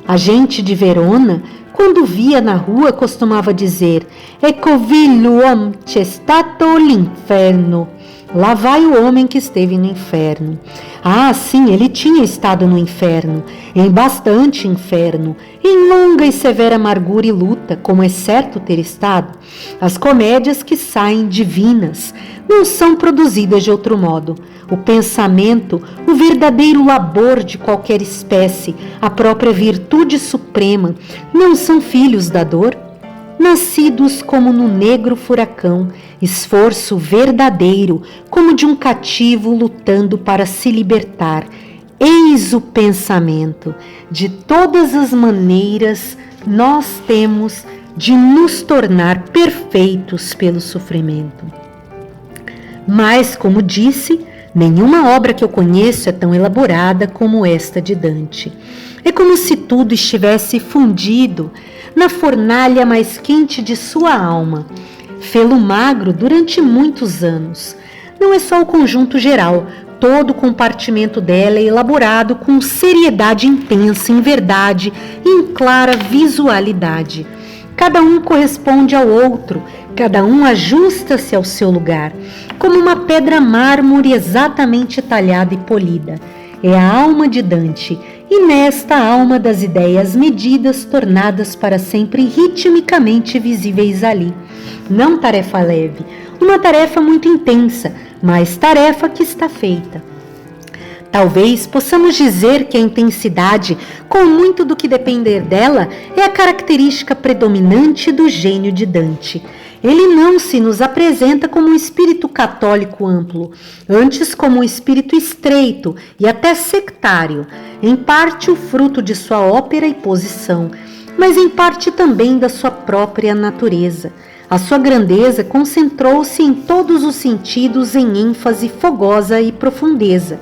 A gente de Verona, quando via na rua, costumava dizer: "Ecco vi l'uom c'è stato l'inferno", Lá vai o homem que esteve no inferno. Ah, sim, ele tinha estado no inferno, em bastante inferno, em longa e severa amargura e luta, como é certo ter estado. As comédias que saem divinas não são produzidas de outro modo. O pensamento, o verdadeiro labor de qualquer espécie, a própria virtude suprema, não são filhos da dor? Nascidos como no negro furacão, esforço verdadeiro, como de um cativo lutando para se libertar. Eis o pensamento. De todas as maneiras, nós temos de nos tornar perfeitos pelo sofrimento. Mas, como disse, nenhuma obra que eu conheço é tão elaborada como esta de Dante. É como se tudo estivesse fundido na fornalha mais quente de sua alma. Fê-lo magro durante muitos anos. Não é só o conjunto geral, todo o compartimento dela é elaborado com seriedade intensa, em verdade e em clara visualidade. Cada um corresponde ao outro, cada um ajusta-se ao seu lugar, como uma pedra mármore exatamente talhada e polida. É a alma de Dante, e nesta alma das ideias medidas, tornadas para sempre ritmicamente visíveis ali. Não tarefa leve, uma tarefa muito intensa, mas tarefa que está feita. Talvez possamos dizer que a intensidade, com muito do que depender dela, é a característica predominante do gênio de Dante. Ele não se nos apresenta como um espírito católico amplo, antes como um espírito estreito e até sectário, em parte o fruto de sua ópera e posição, mas em parte também da sua própria natureza. A sua grandeza concentrou-se em todos os sentidos em ênfase fogosa e profundeza.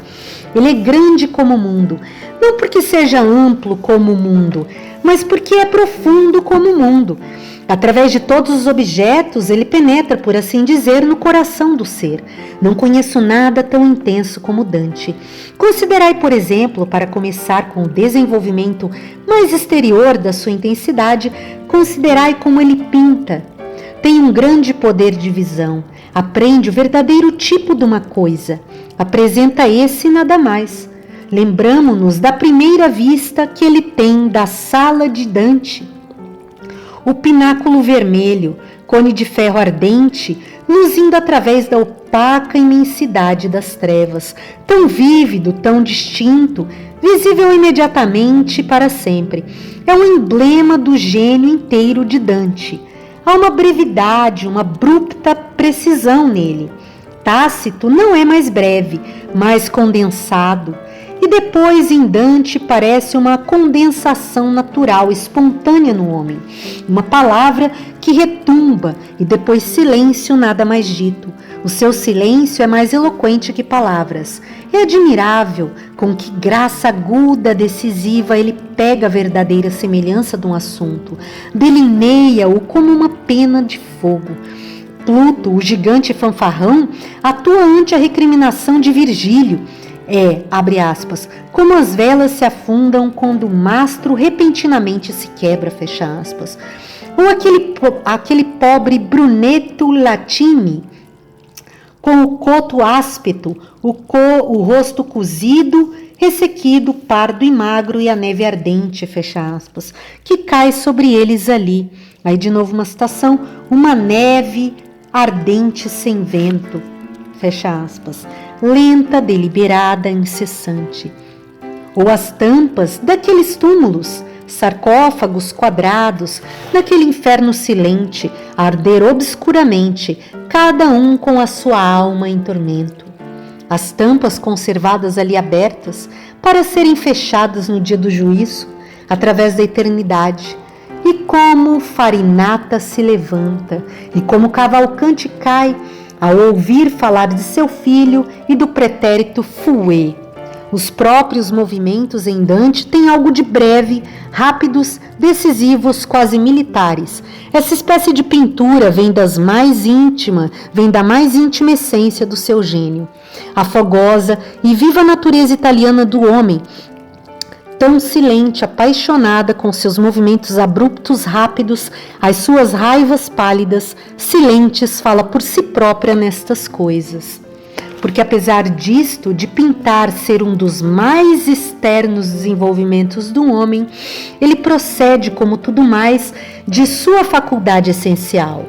Ele é grande como o mundo, não porque seja amplo como o mundo, mas porque é profundo como o mundo. Através de todos os objetos, ele penetra, por assim dizer, no coração do ser. Não conheço nada tão intenso como Dante. Considerai, por exemplo, para começar com o desenvolvimento mais exterior da sua intensidade, considerai como ele pinta. Tem um grande poder de visão, aprende o verdadeiro tipo de uma coisa, apresenta esse e nada mais. Lembramo-nos da primeira vista que ele tem da sala de Dante. O pináculo vermelho, cone de ferro ardente, luzindo através da opaca imensidade das trevas, tão vívido, tão distinto, visível imediatamente para sempre. É um emblema do gênio inteiro de Dante. Há uma brevidade, uma abrupta precisão nele. Tácito não é mais breve, mais condensado. E depois, em Dante, parece uma condensação natural, espontânea no homem. Uma palavra que retumba e depois silêncio nada mais dito. O seu silêncio é mais eloquente que palavras. É admirável com que graça aguda, decisiva, ele pega a verdadeira semelhança de um assunto. Delineia-o como uma pena de fogo. Pluto, o gigante fanfarrão, atua ante a recriminação de Virgílio. Abre aspas, como as velas se afundam quando o mastro repentinamente se quebra, fecha aspas. Ou aquele pobre Brunetto Latini, com o coto áspeto, o rosto cozido, ressequido, pardo e magro e a neve ardente, fecha aspas, que cai sobre eles ali. Aí de novo uma citação, uma neve ardente sem vento, fecha aspas, lenta, deliberada, incessante. Ou as tampas daqueles túmulos, sarcófagos quadrados, naquele inferno silente, a arder obscuramente, cada um com a sua alma em tormento. As tampas conservadas ali abertas, para serem fechadas no dia do juízo, através da eternidade. E como Farinata se levanta, e como Cavalcanti cai, ao ouvir falar de seu filho e do pretérito fouet. Os próprios movimentos em Dante têm algo de breve, rápidos, decisivos, quase militares. Essa espécie de pintura vem da mais íntima essência do seu gênio. A fogosa e viva natureza italiana do homem, tão silente, apaixonada, com seus movimentos abruptos, rápidos, as suas raivas pálidas, silentes, fala por si própria nestas coisas. porque apesar disto, de pintar ser um dos mais externos desenvolvimentos do homem, ele procede, como tudo mais, de sua faculdade essencial.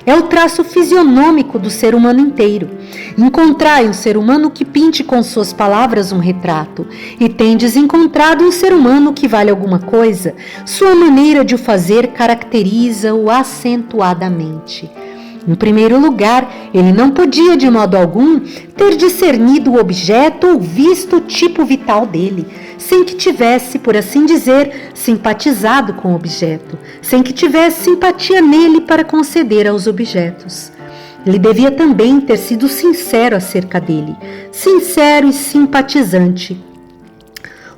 É o traço fisionômico do ser humano inteiro. Encontrai um ser humano que pinte com suas palavras um retrato, e tendes encontrado um ser humano que vale alguma coisa. Sua maneira de o fazer caracteriza-o acentuadamente. Em primeiro lugar, ele não podia, de modo algum, ter discernido o objeto ou visto o tipo vital dele, sem que tivesse, por assim dizer, simpatizado com o objeto, sem que tivesse simpatia nele para conceder aos objetos. Ele devia também ter sido sincero acerca dele, sincero e simpatizante.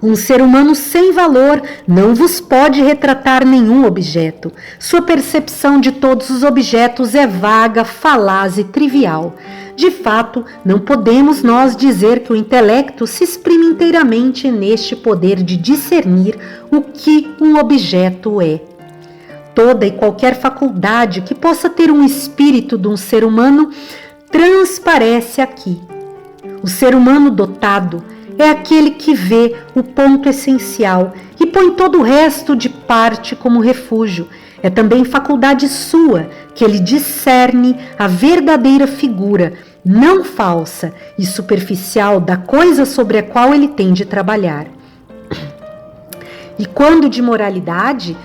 Um ser humano sem valor não vos pode retratar nenhum objeto. Sua percepção de todos os objetos é vaga, falaz e trivial. De fato, não podemos nós dizer que o intelecto se exprime inteiramente neste poder de discernir o que um objeto é. Toda e qualquer faculdade que possa ter um espírito de um ser humano transparece aqui. O ser humano dotado é aquele que vê o ponto essencial e põe todo o resto de parte como refúgio. É também faculdade sua que ele discerne a verdadeira figura, não falsa e superficial, da coisa sobre a qual ele tem de trabalhar. E quanto de moralidade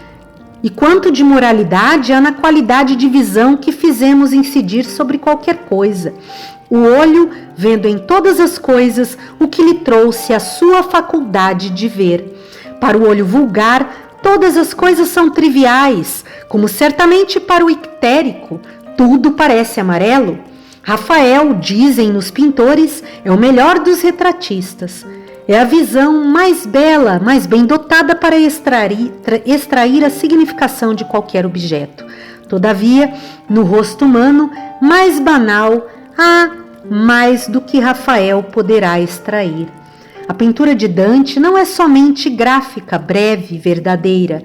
há na qualidade de visão que fizemos incidir sobre qualquer coisa. O olho, vendo em todas as coisas o que lhe trouxe a sua faculdade de ver. Para o olho vulgar, todas as coisas são triviais, como certamente para o ictérico, tudo parece amarelo. Rafael, dizem nos pintores, é o melhor dos retratistas. É a visão mais bela, mais bem dotada para extrair a significação de qualquer objeto. Todavia, no rosto humano, mais banal, há mais do que Rafael poderá extrair. A pintura de Dante não é somente gráfica, breve, verdadeira,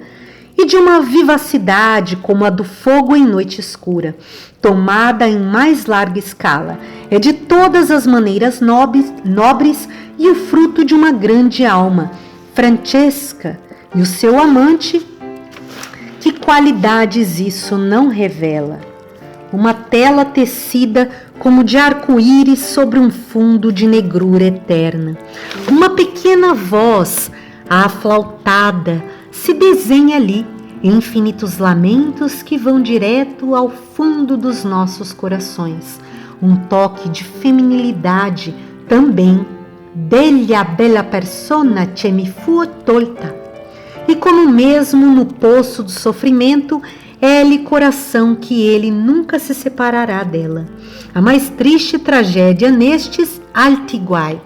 e de uma vivacidade como a do fogo em noite escura, tomada em mais larga escala. É de todas as maneiras nobres e o fruto de uma grande alma. Francesca e o seu amante, que qualidades isso não revela? Uma tela tecida como de arco-íris sobre um fundo de negrura eterna. Uma pequena voz, aflautada, se desenha ali, infinitos lamentos que vão direto ao fundo dos nossos corações. Um toque de feminilidade também. Della bella persona che mi fu tolta. E como mesmo no poço do sofrimento, é-lhe coração que ele nunca se separará dela. A mais triste tragédia nestes altiguai.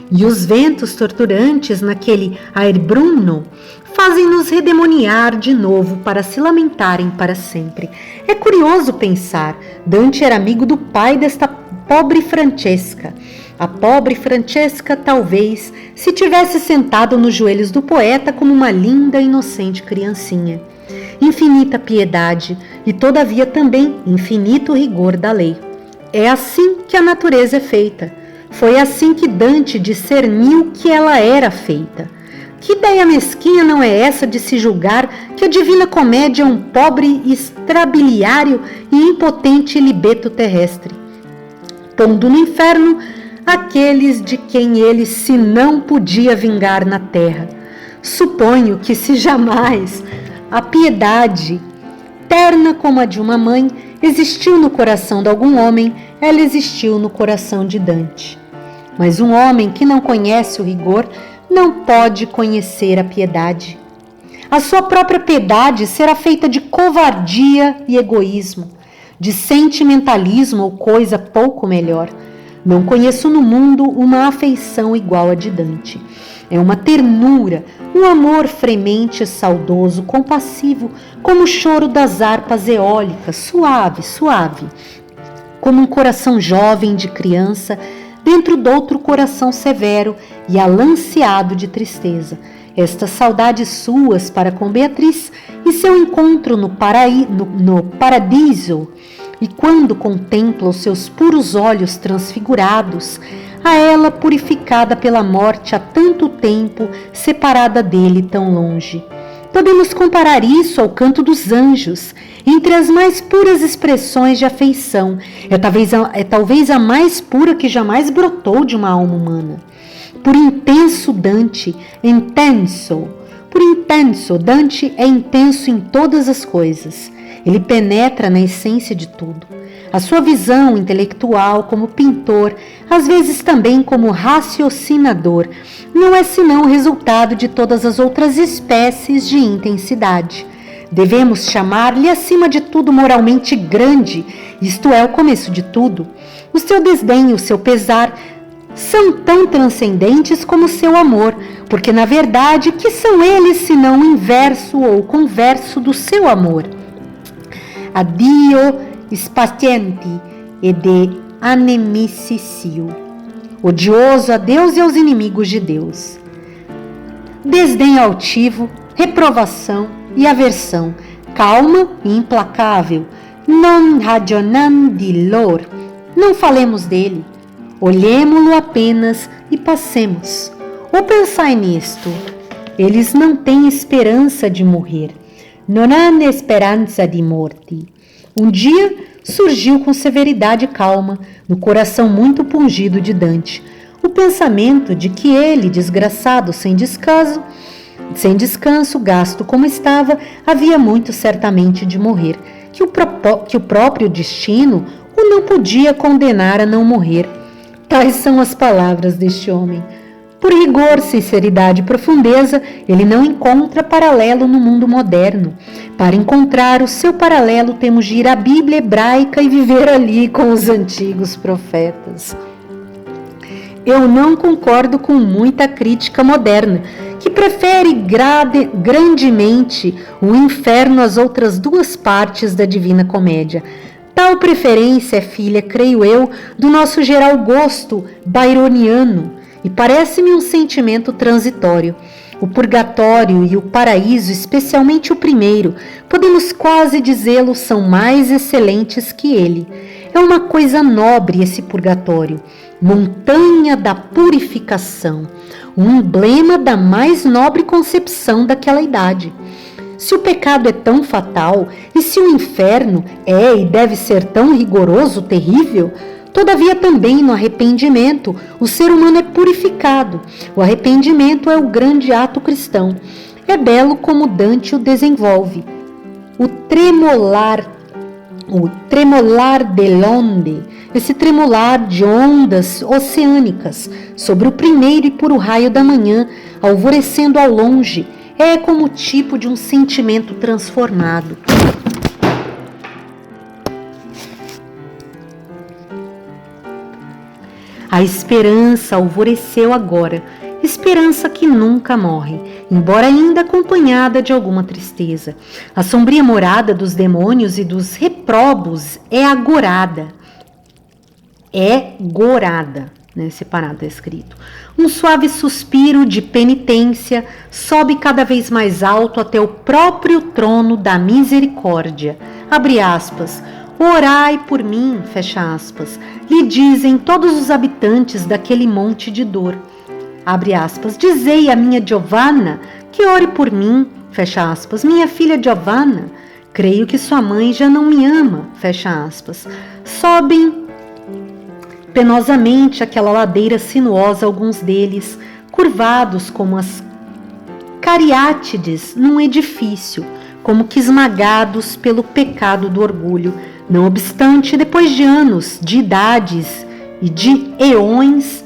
E os ventos torturantes naquele Aerbruno fazem-nos redemoniar de novo para se lamentarem para sempre. É curioso pensar, Dante era amigo do pai desta pobre Francesca. A pobre Francesca, talvez, se tivesse sentado nos joelhos do poeta como uma linda e inocente criancinha. Infinita piedade e, todavia, também infinito rigor da lei. É assim que a natureza é feita. Foi assim que Dante discerniu que ela era feita. Que ideia mesquinha não é essa de se julgar que a Divina Comédia é um pobre estrabiliário e impotente libeto terrestre, pondo no inferno aqueles de quem ele se não podia vingar na terra? Suponho que se jamais a piedade, terna como a de uma mãe, existiu no coração de algum homem, ela existiu no coração de Dante. Mas um homem que não conhece o rigor não pode conhecer a piedade. A sua própria piedade será feita de covardia e egoísmo, de sentimentalismo ou coisa pouco melhor. Não conheço no mundo uma afeição igual a de Dante. É uma ternura, um amor fremente e saudoso, compassivo, como o choro das harpas eólicas, suave, suave, como um coração jovem de criança, dentro de outro coração severo e alanceado de tristeza. Estas saudades suas para com Beatriz e seu encontro no paradiso E quando contempla os seus puros olhos transfigurados, a ela purificada pela morte há tanto tempo, separada dele tão longe. Podemos comparar isso ao canto dos anjos, entre as mais puras expressões de afeição. É talvez a mais pura que jamais brotou de uma alma humana. Por intenso, Dante é intenso em todas as coisas. Ele penetra na essência de tudo. A sua visão intelectual como pintor, às vezes também como raciocinador, não é senão o resultado de todas as outras espécies de intensidade. Devemos chamar-lhe acima de tudo moralmente grande, isto é o começo de tudo. O seu desdém e o seu pesar são tão transcendentes como o seu amor, porque na verdade que são eles senão o inverso ou o converso do seu amor. Addio spazienti e de anemicissio, odioso a Deus e aos inimigos de Deus. Desdém altivo, reprovação e aversão, calma e implacável, non ragionam di lor, não falemos dele, olhemo-lo apenas e passemos. Ou pensai nisto, eles não têm esperança de morrer, non hanno speranza di morti. Um dia surgiu com severidade e calma, no coração muito pungido de Dante, o pensamento de que ele, desgraçado sem descanso, gasto como estava, havia muito certamente de morrer, que o próprio destino o não podia condenar a não morrer. Tais são as palavras deste homem. Por rigor, sinceridade e profundeza, ele não encontra paralelo no mundo moderno. Para encontrar o seu paralelo, temos de ir à Bíblia hebraica e viver ali com os antigos profetas. Eu não concordo com muita crítica moderna, que prefere grandemente o inferno às outras duas partes da Divina Comédia. Tal preferência é filha, creio eu, do nosso geral gosto byroniano, e parece-me um sentimento transitório. O purgatório e o paraíso, especialmente o primeiro, podemos quase dizê-lo, são mais excelentes que ele. É uma coisa nobre esse purgatório, montanha da purificação, um emblema da mais nobre concepção daquela idade. Se o pecado é tão fatal, e se o inferno é e deve ser tão rigoroso, terrível, todavia também no arrependimento o ser humano é purificado. O arrependimento é o grande ato cristão. É belo como Dante o desenvolve. O tremolar dell'onde, esse tremolar de ondas oceânicas sobre o primeiro e puro raio da manhã, alvorecendo ao longe, é como o tipo de um sentimento transformado. A esperança alvoreceu agora, esperança que nunca morre, embora ainda acompanhada de alguma tristeza. A sombria morada dos demônios e dos reprobos é agorada. Separado está escrito. Um suave suspiro de penitência sobe cada vez mais alto até o próprio trono da misericórdia. Abre aspas. Orai por mim, fecha aspas, lhe dizem todos os habitantes daquele monte de dor. Abre aspas. Dizei a minha Giovanna que ore por mim, fecha aspas. Minha filha Giovanna, creio que sua mãe já não me ama, fecha aspas. Sobem penosamente aquela ladeira sinuosa, alguns deles, curvados como as cariátides num edifício, como que esmagados pelo pecado do orgulho. Não obstante, depois de anos, de idades e de eões,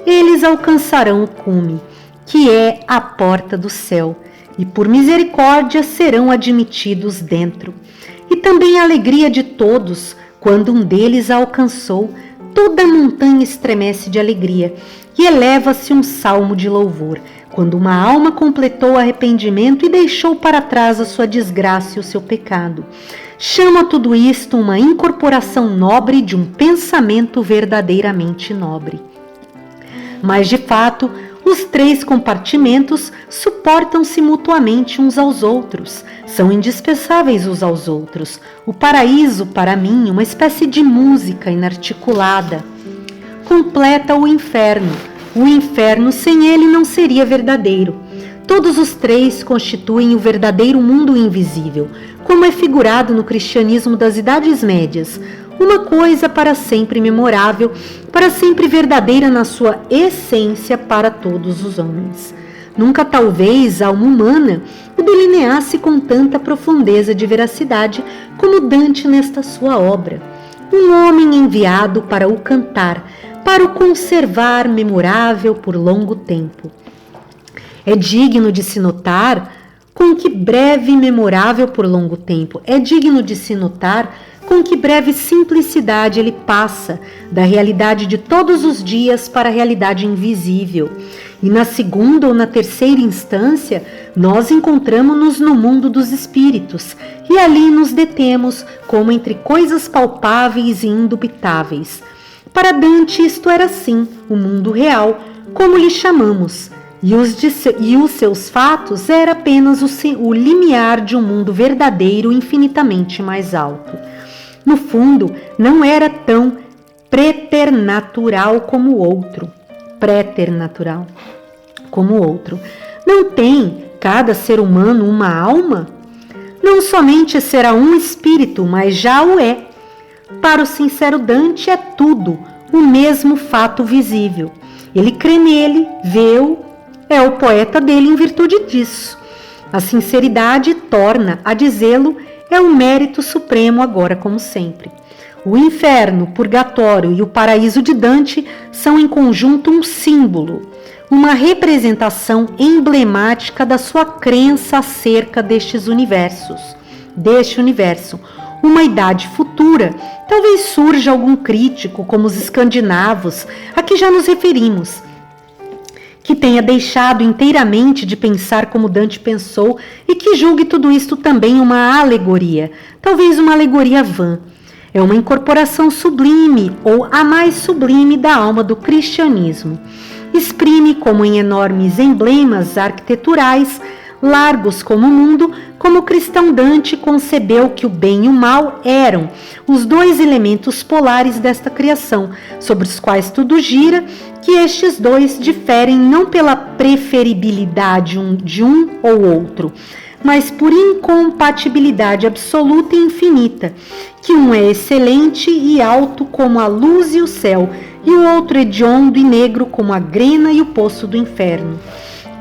eles alcançarão o cume, que é a porta do céu, e por misericórdia serão admitidos dentro. E também a alegria de todos, quando um deles a alcançou, toda a montanha estremece de alegria e eleva-se um salmo de louvor, quando uma alma completou o arrependimento e deixou para trás a sua desgraça e o seu pecado. Chama tudo isto uma incorporação nobre de um pensamento verdadeiramente nobre. Mas, de fato, Os 3 compartimentos suportam-se mutuamente uns aos outros, são indispensáveis uns aos outros. O paraíso, para mim, uma espécie de música inarticulada, completa o inferno. O inferno sem ele não seria verdadeiro. Todos os 3 constituem o verdadeiro mundo invisível, como é figurado no cristianismo das Idades Médias, uma coisa para sempre memorável, para sempre verdadeira na sua essência para todos os homens. Nunca talvez a alma humana o delineasse com tanta profundeza de veracidade como Dante nesta sua obra. Um homem enviado para o cantar, para o conservar memorável por longo tempo. É digno de se notar com que breve e memorável por longo tempo. É digno de se notar com que breve simplicidade ele passa da realidade de todos os dias para a realidade invisível. E na segunda ou na terceira instância, nós encontramos-nos no mundo dos espíritos, e ali nos detemos como entre coisas palpáveis e indubitáveis. Para Dante isto era assim, o mundo real, como lhe chamamos, e os seus fatos era apenas o limiar de um mundo verdadeiro infinitamente mais alto. No fundo, não era tão preternatural como o outro. Não tem cada ser humano uma alma? Não somente será um espírito, mas já o é. Para o sincero Dante é tudo o mesmo fato visível. Ele crê nele, vê-o, é o poeta dele em virtude disso. A sinceridade torna a dizê-lo é o mérito supremo agora como sempre. O inferno, o purgatório e o paraíso de Dante são em conjunto um símbolo, uma representação emblemática da sua crença acerca deste universo. Uma idade futura, talvez surja algum crítico, como os escandinavos, a que já nos referimos, que tenha deixado inteiramente de pensar como Dante pensou e que julgue tudo isto também uma alegoria, talvez uma alegoria vã. É uma incorporação sublime ou a mais sublime da alma do cristianismo. Exprime como em enormes emblemas arquiteturais, largos como o mundo, como o cristão Dante concebeu que o bem e o mal eram os 2 elementos polares desta criação, sobre os quais tudo gira, que estes 2 diferem não pela preferibilidade de um ou outro, mas por incompatibilidade absoluta e infinita, que um é excelente e alto como a luz e o céu, e o outro hediondo e negro como a grena e o poço do inferno.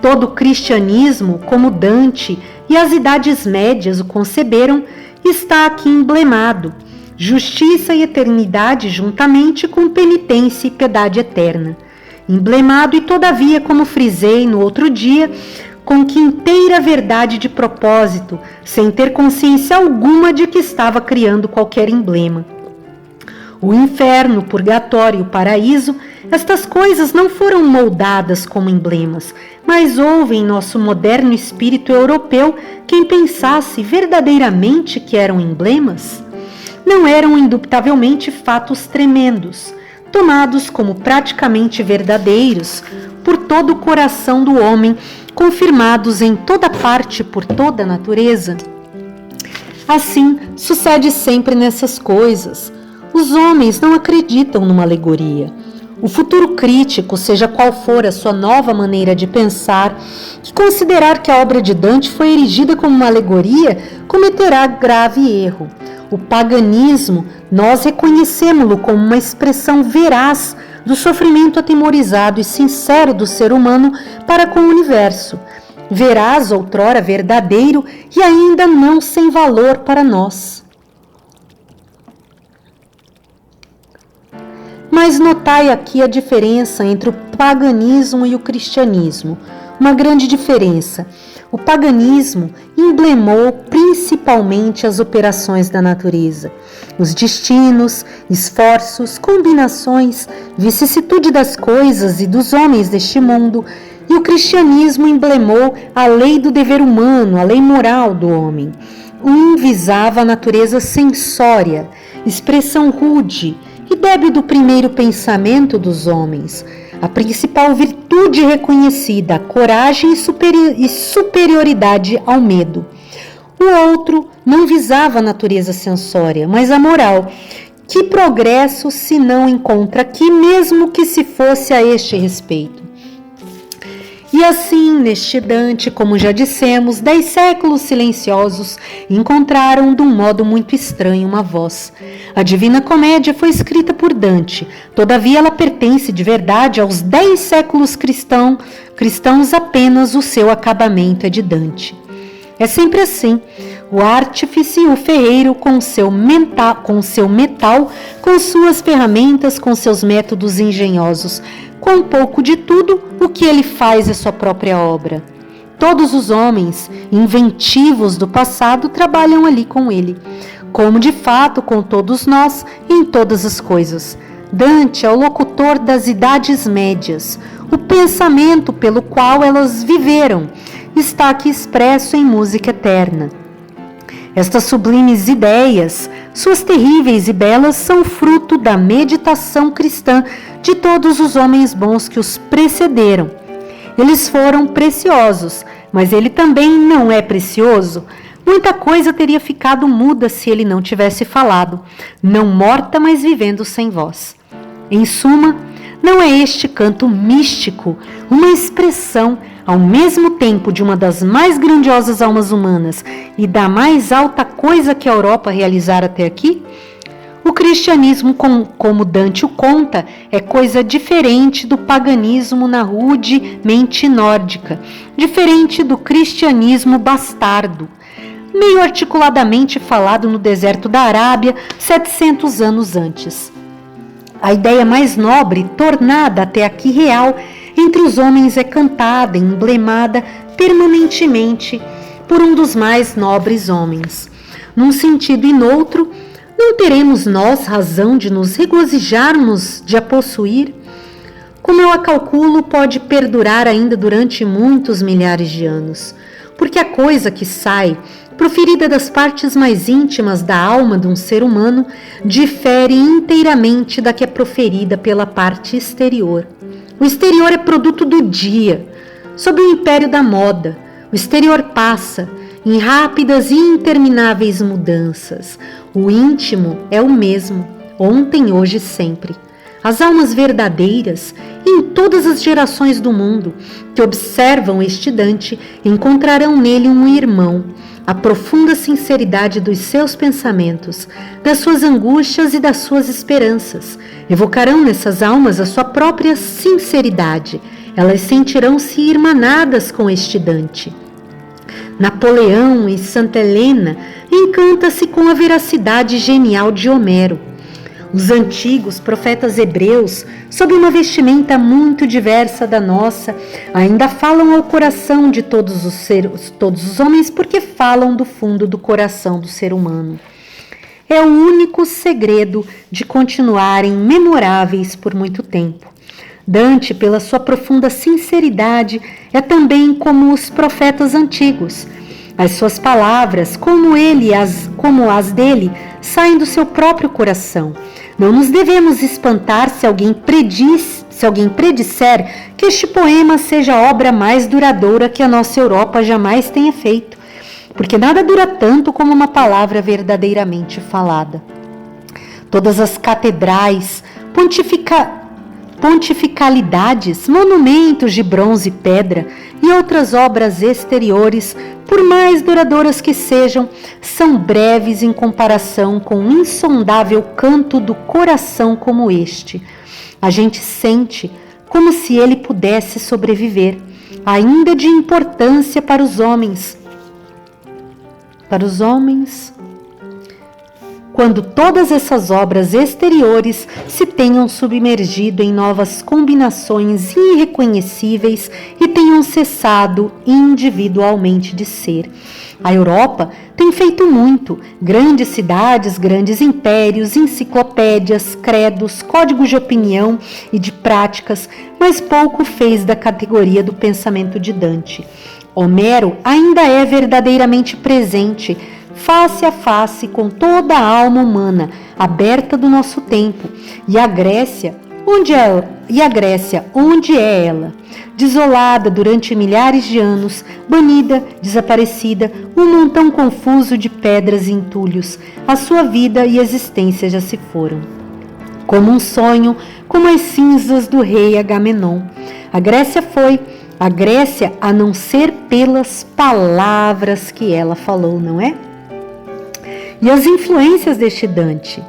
Todo o cristianismo, como Dante e as idades médias o conceberam, está aqui emblemado. Justiça e eternidade juntamente com penitência e piedade eterna. Emblemado e todavia, como frisei no outro dia, com que inteira verdade de propósito, sem ter consciência alguma de que estava criando qualquer emblema. O inferno, o purgatório e o paraíso, estas coisas não foram moldadas como emblemas, mas houve em nosso moderno espírito europeu quem pensasse verdadeiramente que eram emblemas. Não eram indubitavelmente fatos tremendos, tomados como praticamente verdadeiros por todo o coração do homem, confirmados em toda parte por toda a natureza. Assim, sucede sempre nessas coisas. Os homens não acreditam numa alegoria. O futuro crítico, seja qual for a sua nova maneira de pensar, que considerar que a obra de Dante foi erigida como uma alegoria, cometerá grave erro. O paganismo, nós reconhecemos-lo como uma expressão veraz do sofrimento atemorizado e sincero do ser humano para com o universo. Veraz, outrora verdadeiro e ainda não sem valor para nós. Mas notai aqui a diferença entre o paganismo e o cristianismo. Uma grande diferença. O paganismo emblemou principalmente as operações da natureza, os destinos, esforços, combinações, vicissitude das coisas e dos homens deste mundo, e o cristianismo emblemou a lei do dever humano, a lei moral do homem. Um visava a natureza sensória, expressão rude e débil do primeiro pensamento dos homens. a principal virtude reconhecida, coragem e superioridade ao medo. O outro não visava a natureza sensória, mas a moral. Que progresso se não encontra aqui, mesmo que se fosse a este respeito? E assim, neste Dante, como já dissemos, 10 séculos silenciosos encontraram de um modo muito estranho uma voz. A Divina Comédia foi escrita por Dante, todavia ela pertence de verdade aos 10 séculos cristãos, apenas o seu acabamento é de Dante. É sempre assim, o artífice e o ferreiro com seu metal, com suas ferramentas, com seus métodos engenhosos, com um pouco de tudo, o que ele faz é sua própria obra. Todos os homens inventivos do passado trabalham ali com ele, como de fato com todos nós e em todas as coisas. Dante é o locutor das idades médias, o pensamento pelo qual elas viveram está aqui expresso em música eterna. Estas sublimes ideias, suas terríveis e belas, são fruto da meditação cristã de todos os homens bons que os precederam. Eles foram preciosos, mas ele também não é precioso. Muita coisa teria ficado muda se ele não tivesse falado, não morta, mas vivendo sem voz. Em suma, não é este canto místico uma expressão ao mesmo tempo de uma das mais grandiosas almas humanas e da mais alta coisa que a Europa realizara até aqui? O cristianismo, como Dante o conta, é coisa diferente do paganismo na rude mente nórdica, diferente do cristianismo bastardo, meio articuladamente falado no deserto da Arábia 700 anos antes. A ideia mais nobre, tornada até aqui real, entre os homens é cantada, emblemada permanentemente por um dos mais nobres homens. Num sentido e noutro, não teremos nós razão de nos regozijarmos de a possuir? Como eu a calculo, pode perdurar ainda durante muitos milhares de anos, porque a coisa que sai, proferida das partes mais íntimas da alma de um ser humano, difere inteiramente da que é proferida pela parte exterior. O exterior é produto do dia, sob o império da moda. O exterior passa em rápidas e intermináveis mudanças. O íntimo é o mesmo, ontem, hoje e sempre. As almas verdadeiras, em todas as gerações do mundo, que observam este Dante, encontrarão nele um irmão, a profunda sinceridade dos seus pensamentos, das suas angústias e das suas esperanças. Evocarão nessas almas a sua própria sinceridade. Elas sentirão-se irmanadas com este Dante. Napoleão e Santa Helena encanta-se com a veracidade genial de Homero. Os antigos profetas hebreus, sob uma vestimenta muito diversa da nossa, ainda falam ao coração de todos os homens, porque falam do fundo do coração do ser humano. É o único segredo de continuarem memoráveis por muito tempo. Dante, pela sua profunda sinceridade, é também como os profetas antigos. As suas palavras, como as dele, saem do seu próprio coração. Não nos devemos espantar se alguém predisser que este poema seja a obra mais duradoura que a nossa Europa jamais tenha feito, porque nada dura tanto como uma palavra verdadeiramente falada. Todas as catedrais, pontificalidades, monumentos de bronze e pedra e outras obras exteriores, por mais duradouras que sejam, são breves em comparação com um insondável canto do coração como este. A gente sente como se ele pudesse sobreviver, ainda de importância para os homens. Quando todas essas obras exteriores se tenham submergido em novas combinações irreconhecíveis e tenham cessado individualmente de ser. A Europa tem feito muito, grandes cidades, grandes impérios, enciclopédias, credos, códigos de opinião e de práticas, mas pouco fez da categoria do pensamento de Dante. Homero ainda é verdadeiramente presente, face a face com toda a alma humana, aberta do nosso tempo, e a Grécia, onde E a Grécia, onde é ela? Desolada durante milhares de anos, banida, desaparecida, um montão confuso de pedras e entulhos. A sua vida e existência já se foram. Como um sonho, como as cinzas do rei Agamenon. A Grécia foi, a Grécia a não ser pelas palavras que ela falou, não é? E as influências deste Dante?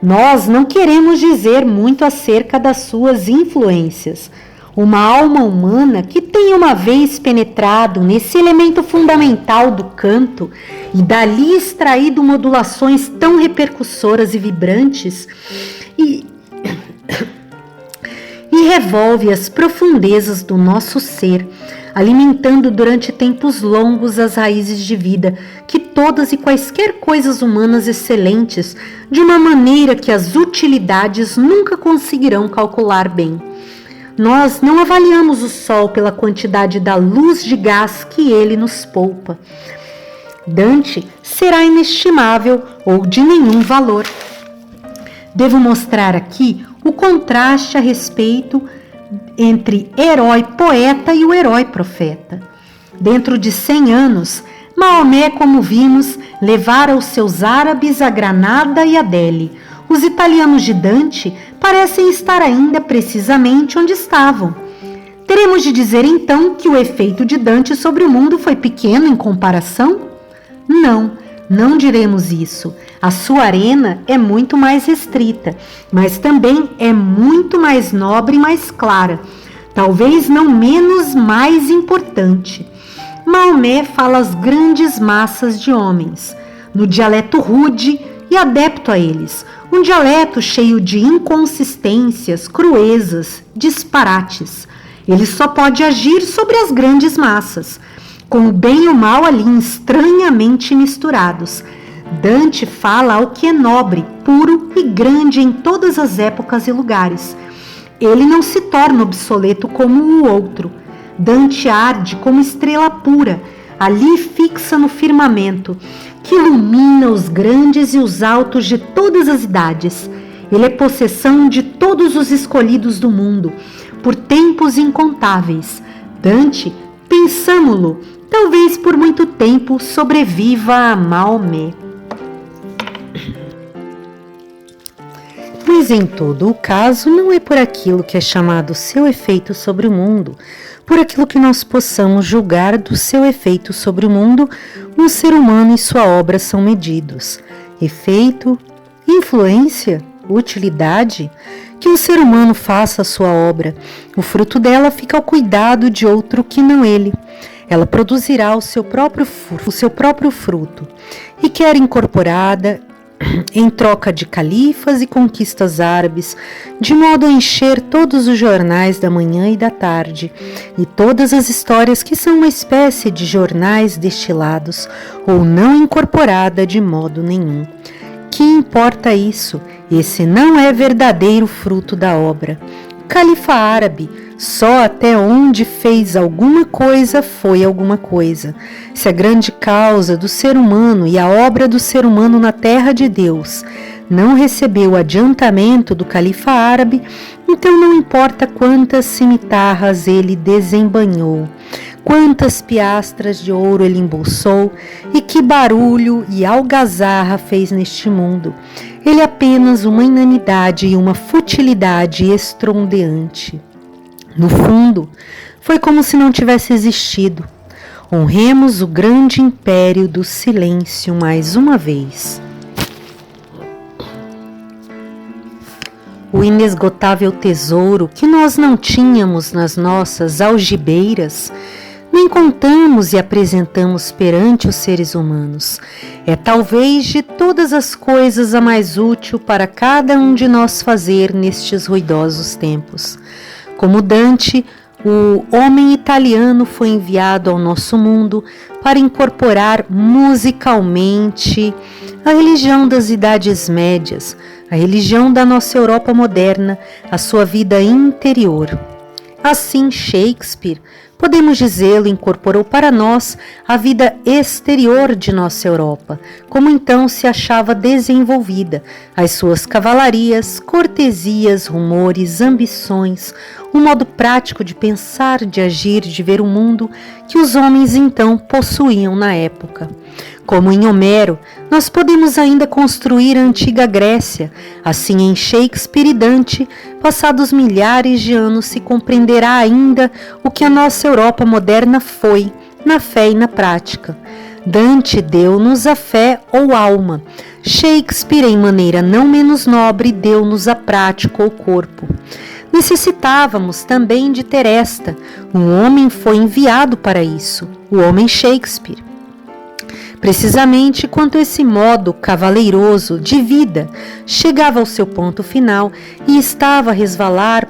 Nós não queremos dizer muito acerca das suas influências. Uma alma humana que tem uma vez penetrado nesse elemento fundamental do canto e dali extraído modulações tão repercussoras e vibrantes e revolve as profundezas do nosso ser, alimentando durante tempos longos as raízes de vida que todas e quaisquer coisas humanas excelentes, de uma maneira que as utilidades nunca conseguirão calcular bem. Nós não avaliamos o Sol pela quantidade da luz de gás que ele nos poupa. Dante será inestimável ou de nenhum valor. Devo mostrar aqui o contraste a respeito entre herói poeta e o herói profeta. Dentro de 100 anos, Maomé, como vimos, levara os seus árabes a Granada e a Delhi. Os italianos de Dante parecem estar ainda precisamente onde estavam. Teremos de dizer então que o efeito de Dante sobre o mundo foi pequeno em comparação? Não diremos isso. A sua arena é muito mais restrita, mas também é muito mais nobre e mais clara, talvez não menos mais importante. Maomé fala às grandes massas de homens, no dialeto rude e adepto a eles, um dialeto cheio de inconsistências, cruezas, disparates. Ele só pode agir sobre as grandes massas, com o bem e o mal ali estranhamente misturados. Dante fala ao que é nobre, puro e grande em todas as épocas e lugares. Ele não se torna obsoleto como o outro. Dante arde como estrela pura, ali fixa no firmamento, que ilumina os grandes e os altos de todas as idades. Ele é possessão de todos os escolhidos do mundo, por tempos incontáveis. Dante, pensamo-lo, talvez por muito tempo sobreviva a Maomé. Mas em todo o caso, não é por aquilo que é chamado seu efeito sobre o mundo, por aquilo que nós possamos julgar do seu efeito sobre o mundo, um ser humano e sua obra são medidos. Efeito, influência, utilidade, que um ser humano faça a sua obra, o fruto dela fica ao cuidado de outro que não ele. Ela produzirá o seu próprio fruto, e quer incorporada em troca de califas e conquistas árabes, de modo a encher todos os jornais da manhã e da tarde, e todas as histórias que são uma espécie de jornais destilados, ou não incorporada de modo nenhum. Que importa isso? Esse não é verdadeiro fruto da obra. O califa árabe, só até onde fez alguma coisa foi alguma coisa. Se a grande causa do ser humano e a obra do ser humano na terra de Deus não recebeu adiantamento do califa árabe, então não importa quantas cimitarras ele desembanhou, quantas piastras de ouro ele embolsou e que barulho e algazarra fez neste mundo. Ele é apenas uma inanidade e uma futilidade estrondeante. No fundo, foi como se não tivesse existido. Honremos o grande império do silêncio mais uma vez. O inesgotável tesouro que nós não tínhamos nas nossas algibeiras, nem contamos e apresentamos perante os seres humanos. É talvez de todas as coisas a mais útil para cada um de nós fazer nestes ruidosos tempos. Como Dante, o homem italiano foi enviado ao nosso mundo para incorporar musicalmente a religião das idades médias, a religião da nossa Europa moderna, a sua vida interior. Assim, Shakespeare, podemos dizê-lo, incorporou para nós a vida exterior de nossa Europa, como então se achava desenvolvida, as suas cavalarias, cortesias, rumores, ambições, um modo prático de pensar, de agir, de ver o mundo que os homens então possuíam na época. Como em Homero, nós podemos ainda construir a antiga Grécia, assim em Shakespeare e Dante, passados milhares de anos se compreenderá ainda o que a nossa Europa moderna foi, na fé e na prática. Dante deu-nos a fé ou alma, Shakespeare, em maneira não menos nobre, deu-nos a prática ou corpo. Necessitávamos também de ter esta, um homem foi enviado para isso, o homem Shakespeare. Precisamente quando esse modo cavaleiroso de vida chegava ao seu ponto final e estava a resvalar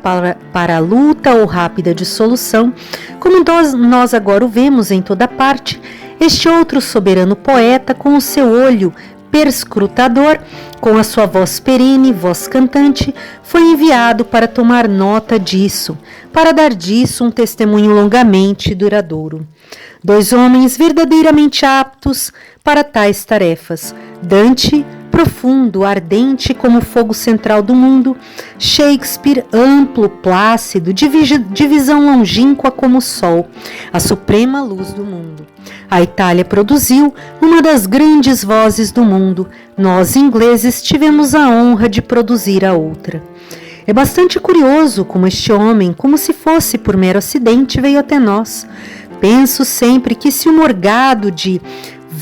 para a luta ou rápida dissolução, como nós agora o vemos em toda parte, este outro soberano poeta, com o seu olho perscrutador, com a sua voz perene, voz cantante, foi enviado para tomar nota disso, para dar disso um testemunho longamente duradouro. 2 homens verdadeiramente aptos para tais tarefas. Dante, profundo, ardente como o fogo central do mundo. Shakespeare, amplo, plácido, de visão longínqua como o sol, a suprema luz do mundo. A Itália produziu uma das grandes vozes do mundo. Nós, ingleses, tivemos a honra de produzir a outra. É bastante curioso como este homem, como se fosse por mero acidente, veio até nós. Penso sempre que se o morgado de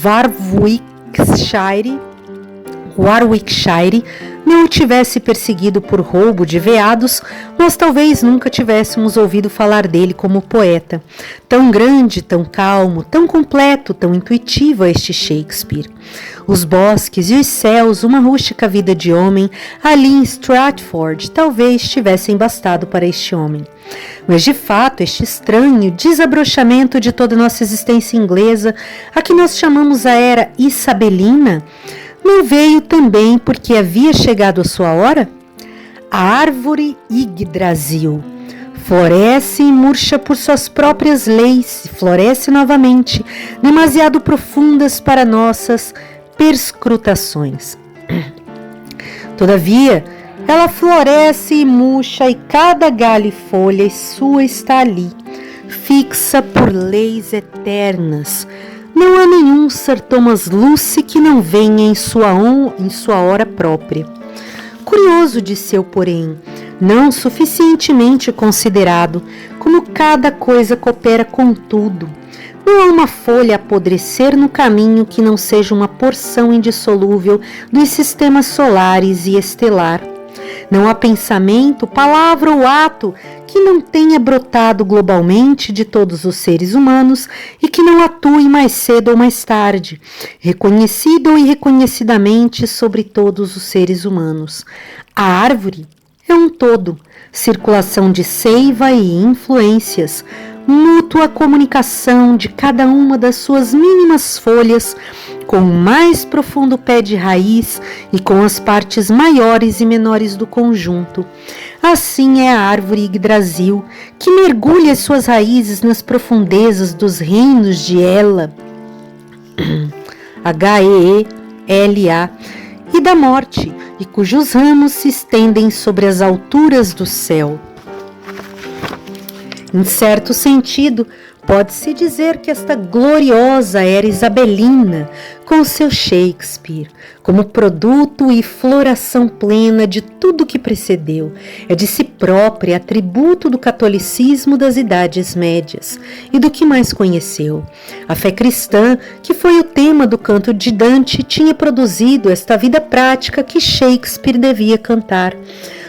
Warwickshire não o tivesse perseguido por roubo de veados, nós talvez nunca tivéssemos ouvido falar dele como poeta. Tão grande, tão calmo, tão completo, tão intuitivo é este Shakespeare. Os bosques e os céus, uma rústica vida de homem, ali em Stratford, talvez tivessem bastado para este homem. Mas, de fato, este estranho desabrochamento de toda a nossa existência inglesa, a que nós chamamos a era isabelina, não veio também porque havia chegado a sua hora? A árvore Yggdrasil floresce e murcha por suas próprias leis, floresce novamente, demasiado profundas para nossas perscrutações. Todavia, ela floresce e murcha, e cada galho e folha sua está ali, fixa por leis eternas. Não há nenhum Sir Thomas Lucy que não venha em sua hora própria. Curioso de seu, porém, não suficientemente considerado, como cada coisa coopera com tudo. Não há uma folha a apodrecer no caminho que não seja uma porção indissolúvel dos sistemas solares e estelar. Não há pensamento, palavra ou ato que não tenha brotado globalmente de todos os seres humanos e que não atue mais cedo ou mais tarde, reconhecido ou irreconhecidamente sobre todos os seres humanos. A árvore é um todo, circulação de seiva e influências, mútua comunicação de cada uma das suas mínimas folhas com o mais profundo pé de raiz e com as partes maiores e menores do conjunto. Assim é a árvore Yggdrasil, que mergulha as suas raízes nas profundezas dos reinos de Ela, H-E-E-L-A, e da morte, e cujos ramos se estendem sobre as alturas do céu. Em certo sentido, pode-se dizer que esta gloriosa era isabelina, com seu Shakespeare, como produto e floração plena de tudo que precedeu, é de si própria atributo do catolicismo das Idades Médias e do que mais conheceu. A fé cristã, que foi o tema do canto de Dante, tinha produzido esta vida prática que Shakespeare devia cantar.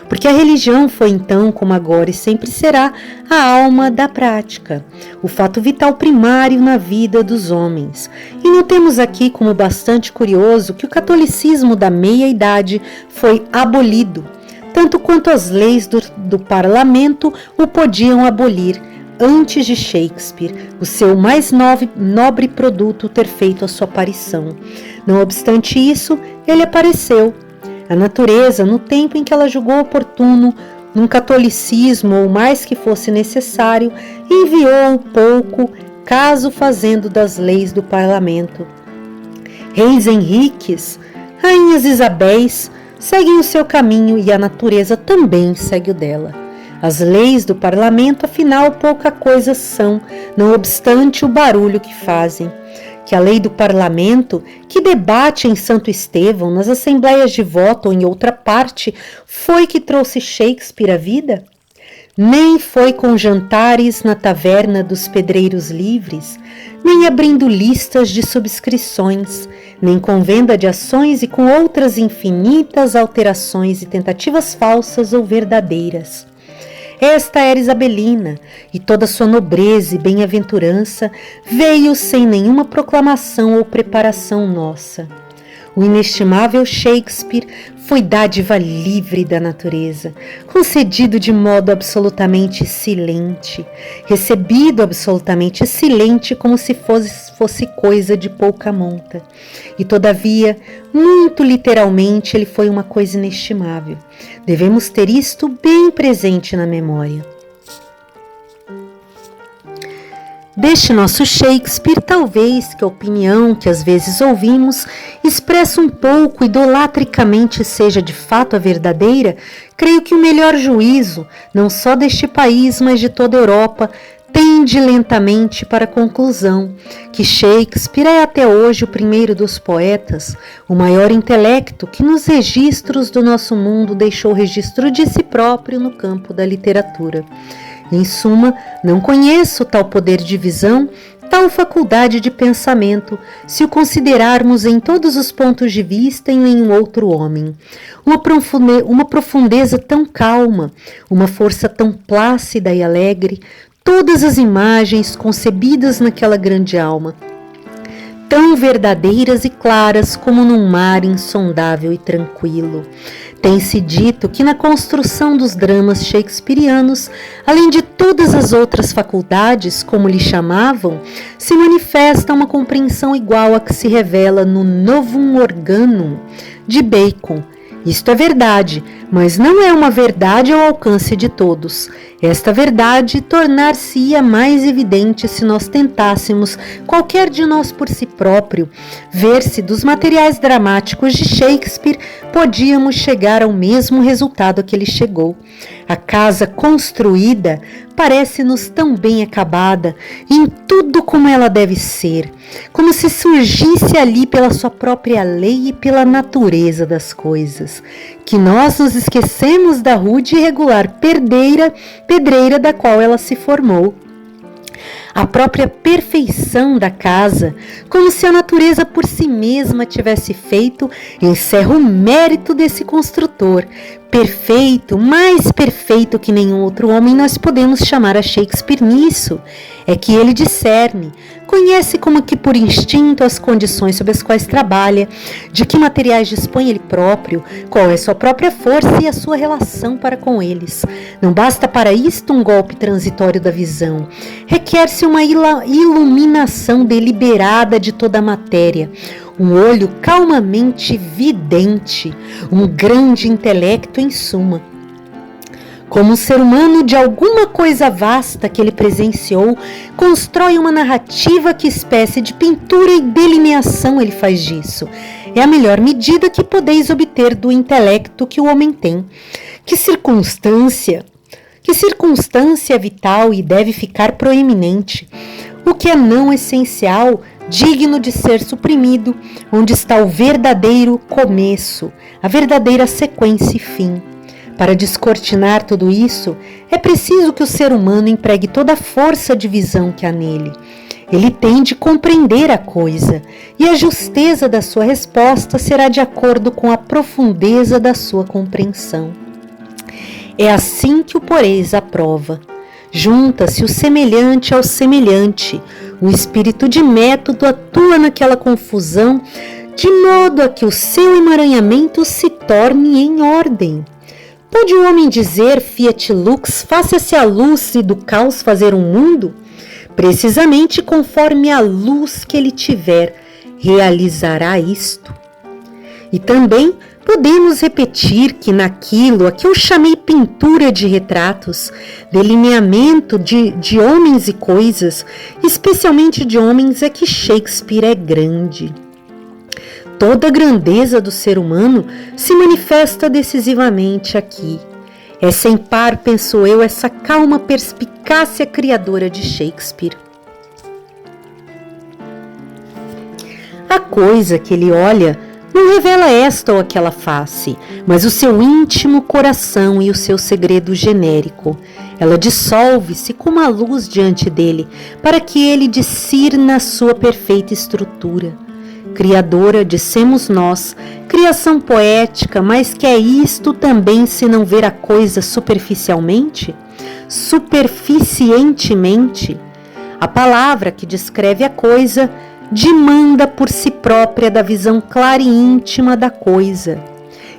Porque a religião foi então, como agora e sempre será, a alma da prática, o fato vital primário na vida dos homens. E notemos aqui como bastante curioso que o catolicismo da meia-idade foi abolido, tanto quanto as leis do parlamento o podiam abolir, antes de Shakespeare, o seu mais nobre produto, ter feito a sua aparição. Não obstante isso, ele apareceu. A natureza, no tempo em que ela julgou oportuno, num catolicismo ou mais que fosse necessário, enviou pouco, caso fazendo das leis do parlamento. Reis Henriques, rainhas Isabéis seguem o seu caminho e a natureza também segue o dela. As leis do parlamento, afinal, pouca coisa são, não obstante o barulho que fazem. Que a lei do parlamento, que debate em Santo Estevão, nas assembleias de voto ou em outra parte, foi que trouxe Shakespeare à vida? Nem foi com jantares na taverna dos pedreiros livres, nem abrindo listas de subscrições, nem com venda de ações e com outras infinitas alterações e tentativas falsas ou verdadeiras. Esta era Isabelina, e toda sua nobreza e bem-aventurança veio sem nenhuma proclamação ou preparação nossa. O inestimável Shakespeare foi dádiva livre da natureza, concedido de modo absolutamente silente, recebido absolutamente silente como se fosse coisa de pouca monta. E todavia, muito literalmente, ele foi uma coisa inestimável. Devemos ter isto bem presente na memória. Deste nosso Shakespeare, talvez que a opinião que às vezes ouvimos expressa um pouco idolatricamente seja de fato a verdadeira, creio que o melhor juízo, não só deste país, mas de toda a Europa, tende lentamente para a conclusão que Shakespeare é até hoje o primeiro dos poetas, o maior intelecto que nos registros do nosso mundo deixou registro de si próprio no campo da literatura. Em suma, não conheço tal poder de visão, tal faculdade de pensamento, se o considerarmos em todos os pontos de vista em nenhum outro homem. Uma profundeza tão calma, uma força tão plácida e alegre, todas as imagens concebidas naquela grande alma, tão verdadeiras e claras como num mar insondável e tranquilo. Tem-se dito que na construção dos dramas shakespearianos, além de todas as outras faculdades, como lhe chamavam, se manifesta uma compreensão igual à que se revela no Novum Organum de Bacon. Isto é verdade, mas não é uma verdade ao alcance de todos. Esta verdade tornar-se-ia mais evidente se nós tentássemos, qualquer de nós por si próprio, ver se dos materiais dramáticos de Shakespeare podíamos chegar ao mesmo resultado a que ele chegou. A casa construída parece-nos tão bem acabada, em tudo como ela deve ser, como se surgisse ali pela sua própria lei e pela natureza das coisas, que nós nos esquecemos da rude e irregular pedreira da qual ela se formou. A própria perfeição da casa, como se a natureza por si mesma tivesse feito, encerra o mérito desse construtor. Perfeito, mais perfeito que nenhum outro homem, nós podemos chamar a Shakespeare nisso. É que ele discerne, conhece como que por instinto as condições sob as quais trabalha, de que materiais dispõe ele próprio, qual é sua própria força e a sua relação para com eles. Não basta para isto um golpe transitório da visão. Requer-se uma iluminação deliberada de toda a matéria, um olho calmamente vidente, um grande intelecto em suma. Como um ser humano de alguma coisa vasta que ele presenciou, constrói uma narrativa, que espécie de pintura e delineação ele faz disso. É a melhor medida que podeis obter do intelecto que o homem tem. Que circunstância vital e deve ficar proeminente? O que é não essencial, digno de ser suprimido, onde está o verdadeiro começo, a verdadeira sequência e fim. Para descortinar tudo isso, é preciso que o ser humano empregue toda a força de visão que há nele. Ele tem de compreender a coisa, e a justeza da sua resposta será de acordo com a profundeza da sua compreensão. É assim que o poreis à prova. Junta-se o semelhante ao semelhante. O espírito de método atua naquela confusão, de modo a que o seu emaranhamento se torne em ordem. Pode o homem dizer, fiat lux, faça-se a luz e do caos fazer um mundo? Precisamente conforme a luz que ele tiver, realizará isto. E também Podemos repetir que naquilo a que eu chamei pintura de retratos, delineamento de homens e coisas, especialmente de homens, é que Shakespeare é grande. Toda a grandeza do ser humano se manifesta decisivamente aqui. É sem par, penso eu, essa calma perspicácia criadora de Shakespeare. A coisa que ele olha não revela esta ou aquela face, mas o seu íntimo coração e o seu segredo genérico. Ela dissolve-se como a luz diante dele, para que ele discirna a sua perfeita estrutura. Criadora, dissemos nós, criação poética, mas que é isto também se não ver a coisa superficialmente? Superficientemente? A palavra que descreve a coisa demanda por si própria da visão clara e íntima da coisa.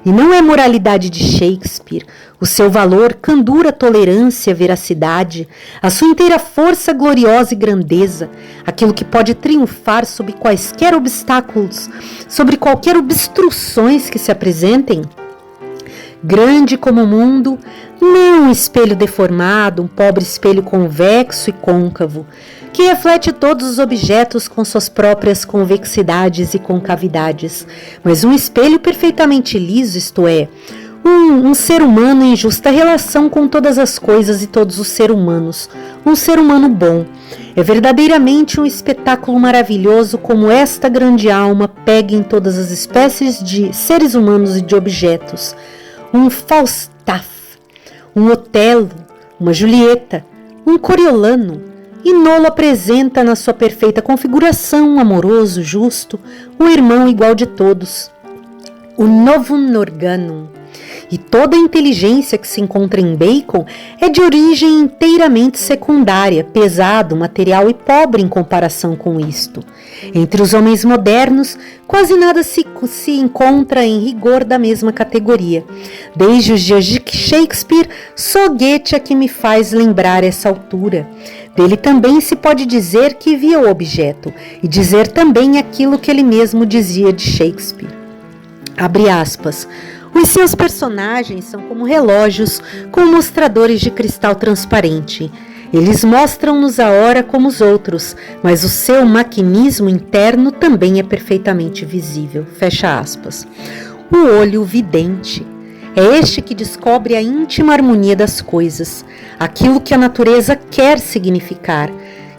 E não é moralidade de Shakespeare, o seu valor, candura, tolerância, veracidade, a sua inteira força gloriosa e grandeza, aquilo que pode triunfar sobre quaisquer obstáculos, sobre qualquer obstruções que se apresentem. Grande como o mundo, não um espelho deformado, um pobre espelho convexo e côncavo, que reflete todos os objetos com suas próprias convexidades e concavidades, mas um espelho perfeitamente liso, isto é, um ser humano em justa relação com todas as coisas e todos os seres humanos, um ser humano bom. É verdadeiramente um espetáculo maravilhoso como esta grande alma pega em todas as espécies de seres humanos e de objetos. Um Falstaff, um Otelo, uma Julieta, um Coriolano, e Nolo apresenta na sua perfeita configuração um amoroso, justo, um irmão igual de todos, o Novum Organum. E toda a inteligência que se encontra em Bacon é de origem inteiramente secundária, pesado, material e pobre em comparação com isto. Entre os homens modernos, quase nada se encontra em rigor da mesma categoria. Desde os dias de Shakespeare, só Goethe é que me faz lembrar essa altura. Dele também se pode dizer que via o objeto, e dizer também aquilo que ele mesmo dizia de Shakespeare. Abre aspas. Os seus personagens são como relógios com mostradores de cristal transparente. Eles mostram-nos a hora como os outros, mas o seu maquinismo interno também é perfeitamente visível. Fecha aspas. O olho vidente. É este que descobre a íntima harmonia das coisas, aquilo que a natureza quer significar.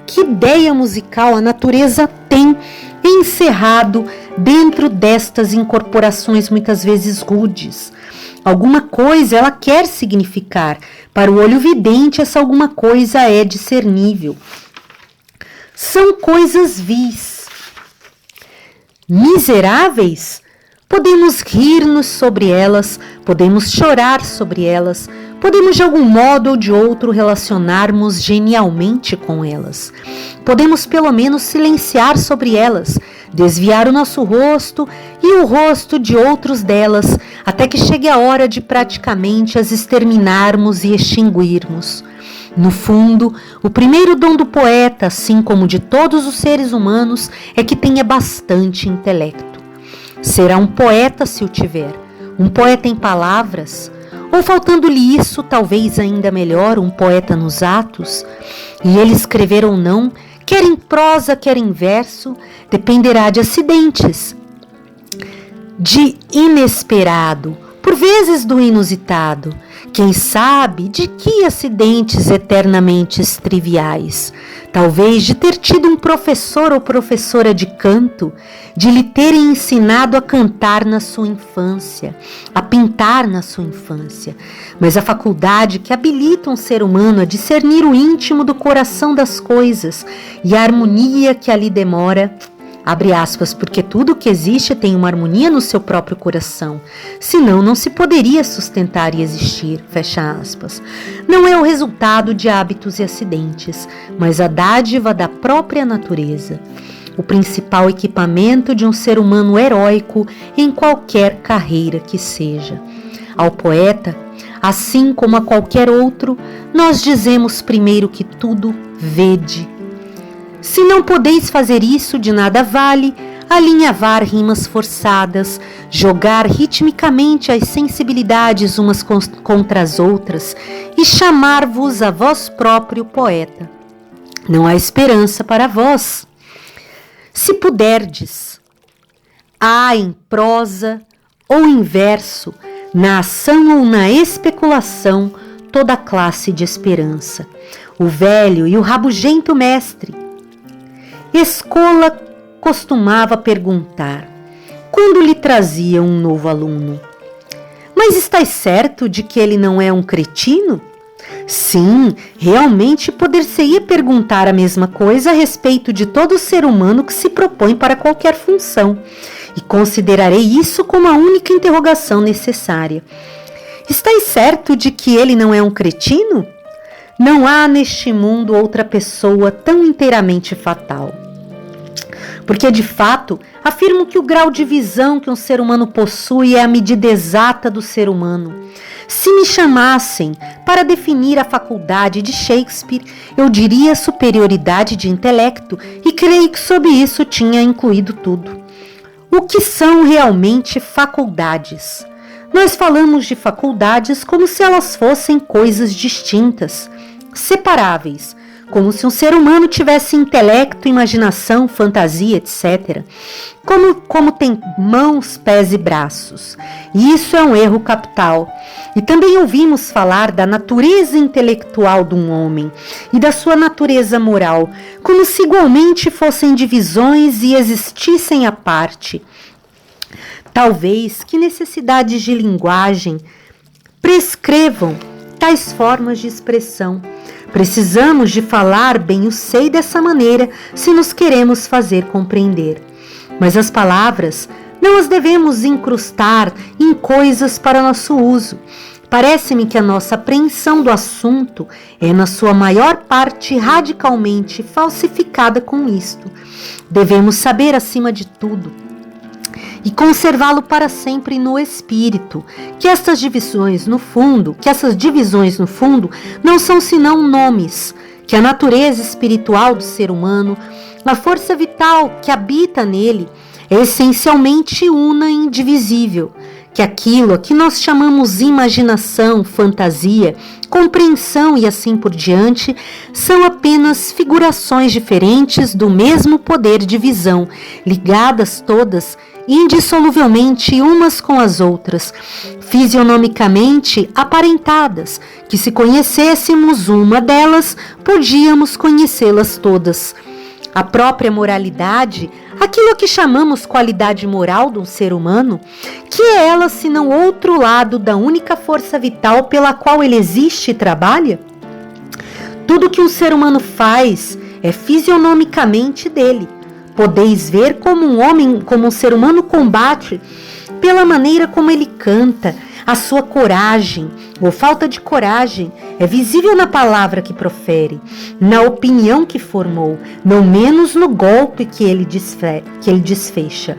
Que ideia musical a natureza tem encerrado dentro destas incorporações muitas vezes rudes? Alguma coisa ela quer significar. Para o olho vidente, essa alguma coisa é discernível. São coisas vis. Miseráveis? Podemos rir-nos sobre elas, podemos chorar sobre elas, podemos de algum modo ou de outro relacionarmos genialmente com elas. Podemos pelo menos silenciar sobre elas, desviar o nosso rosto e o rosto de outros delas, até que chegue a hora de praticamente as exterminarmos e extinguirmos. No fundo, o primeiro dom do poeta, assim como de todos os seres humanos, é que tenha bastante intelecto. Será um poeta se o tiver, um poeta em palavras, ou faltando-lhe isso, talvez ainda melhor, um poeta nos atos, e ele escrever ou não, quer em prosa, quer em verso, dependerá de acidentes, de inesperado, por vezes do inusitado, quem sabe de que acidentes eternamente triviais, talvez de ter tido um professor ou professora de canto, de lhe terem ensinado a cantar na sua infância, a pintar na sua infância, mas a faculdade que habilita um ser humano a discernir o íntimo do coração das coisas e a harmonia que ali demora, abre aspas, porque tudo o que existe tem uma harmonia no seu próprio coração, senão não se poderia sustentar e existir, fecha aspas. Não é o resultado de hábitos e acidentes, mas a dádiva da própria natureza, o principal equipamento de um ser humano heróico em qualquer carreira que seja. Ao poeta, assim como a qualquer outro, nós dizemos primeiro que tudo vede. Se não podeis fazer isso, de nada vale alinhavar rimas forçadas, jogar ritmicamente as sensibilidades umas contra as outras e chamar-vos a vós próprio poeta. Não há esperança para vós. Se puderdes, há em prosa ou em verso, na ação ou na especulação, toda classe de esperança. O velho e o rabugento mestre Escola costumava perguntar, quando lhe trazia um novo aluno: mas estás certo de que ele não é um cretino? Sim, realmente poder-se-ia perguntar a mesma coisa a respeito de todo ser humano que se propõe para qualquer função, e considerarei isso como a única interrogação necessária. Estás certo de que ele não é um cretino? Não há neste mundo outra pessoa tão inteiramente fatal. Porque, de fato, afirmo que o grau de visão que um ser humano possui é a medida exata do ser humano. Se me chamassem para definir a faculdade de Shakespeare, eu diria superioridade de intelecto e creio que sob isso tinha incluído tudo. O que são realmente faculdades? Nós falamos de faculdades como se elas fossem coisas distintas, separáveis, como se um ser humano tivesse intelecto, imaginação, fantasia, etc. Como tem mãos, pés e braços. E isso é um erro capital. E também ouvimos falar da natureza intelectual de um homem e da sua natureza moral, como se igualmente fossem divisões e existissem à parte. Talvez que necessidades de linguagem prescrevam tais formas de expressão. Precisamos de falar bem o sei dessa maneira se nos queremos fazer compreender. Mas as palavras não as devemos incrustar em coisas para nosso uso. Parece-me que a nossa apreensão do assunto é, na sua maior parte, radicalmente falsificada com isto. Devemos saber, acima de tudo, e conservá-lo para sempre no espírito, que essas divisões no fundo não são senão nomes, que a natureza espiritual do ser humano, a força vital que habita nele, é essencialmente una e indivisível, que aquilo a que nós chamamos imaginação, fantasia, compreensão e assim por diante, são apenas figurações diferentes do mesmo poder de visão, ligadas todas indissoluvelmente umas com as outras, fisionomicamente aparentadas, que se conhecêssemos uma delas, podíamos conhecê-las todas. A própria moralidade, aquilo que chamamos qualidade moral do ser humano, que é ela senão outro lado da única força vital pela qual ele existe e trabalha? Tudo que um ser humano faz é fisionomicamente dele. Podeis ver como um ser humano combate pela maneira como ele canta. A sua coragem, ou falta de coragem, é visível na palavra que profere, na opinião que formou, não menos no golpe que ele desfecha.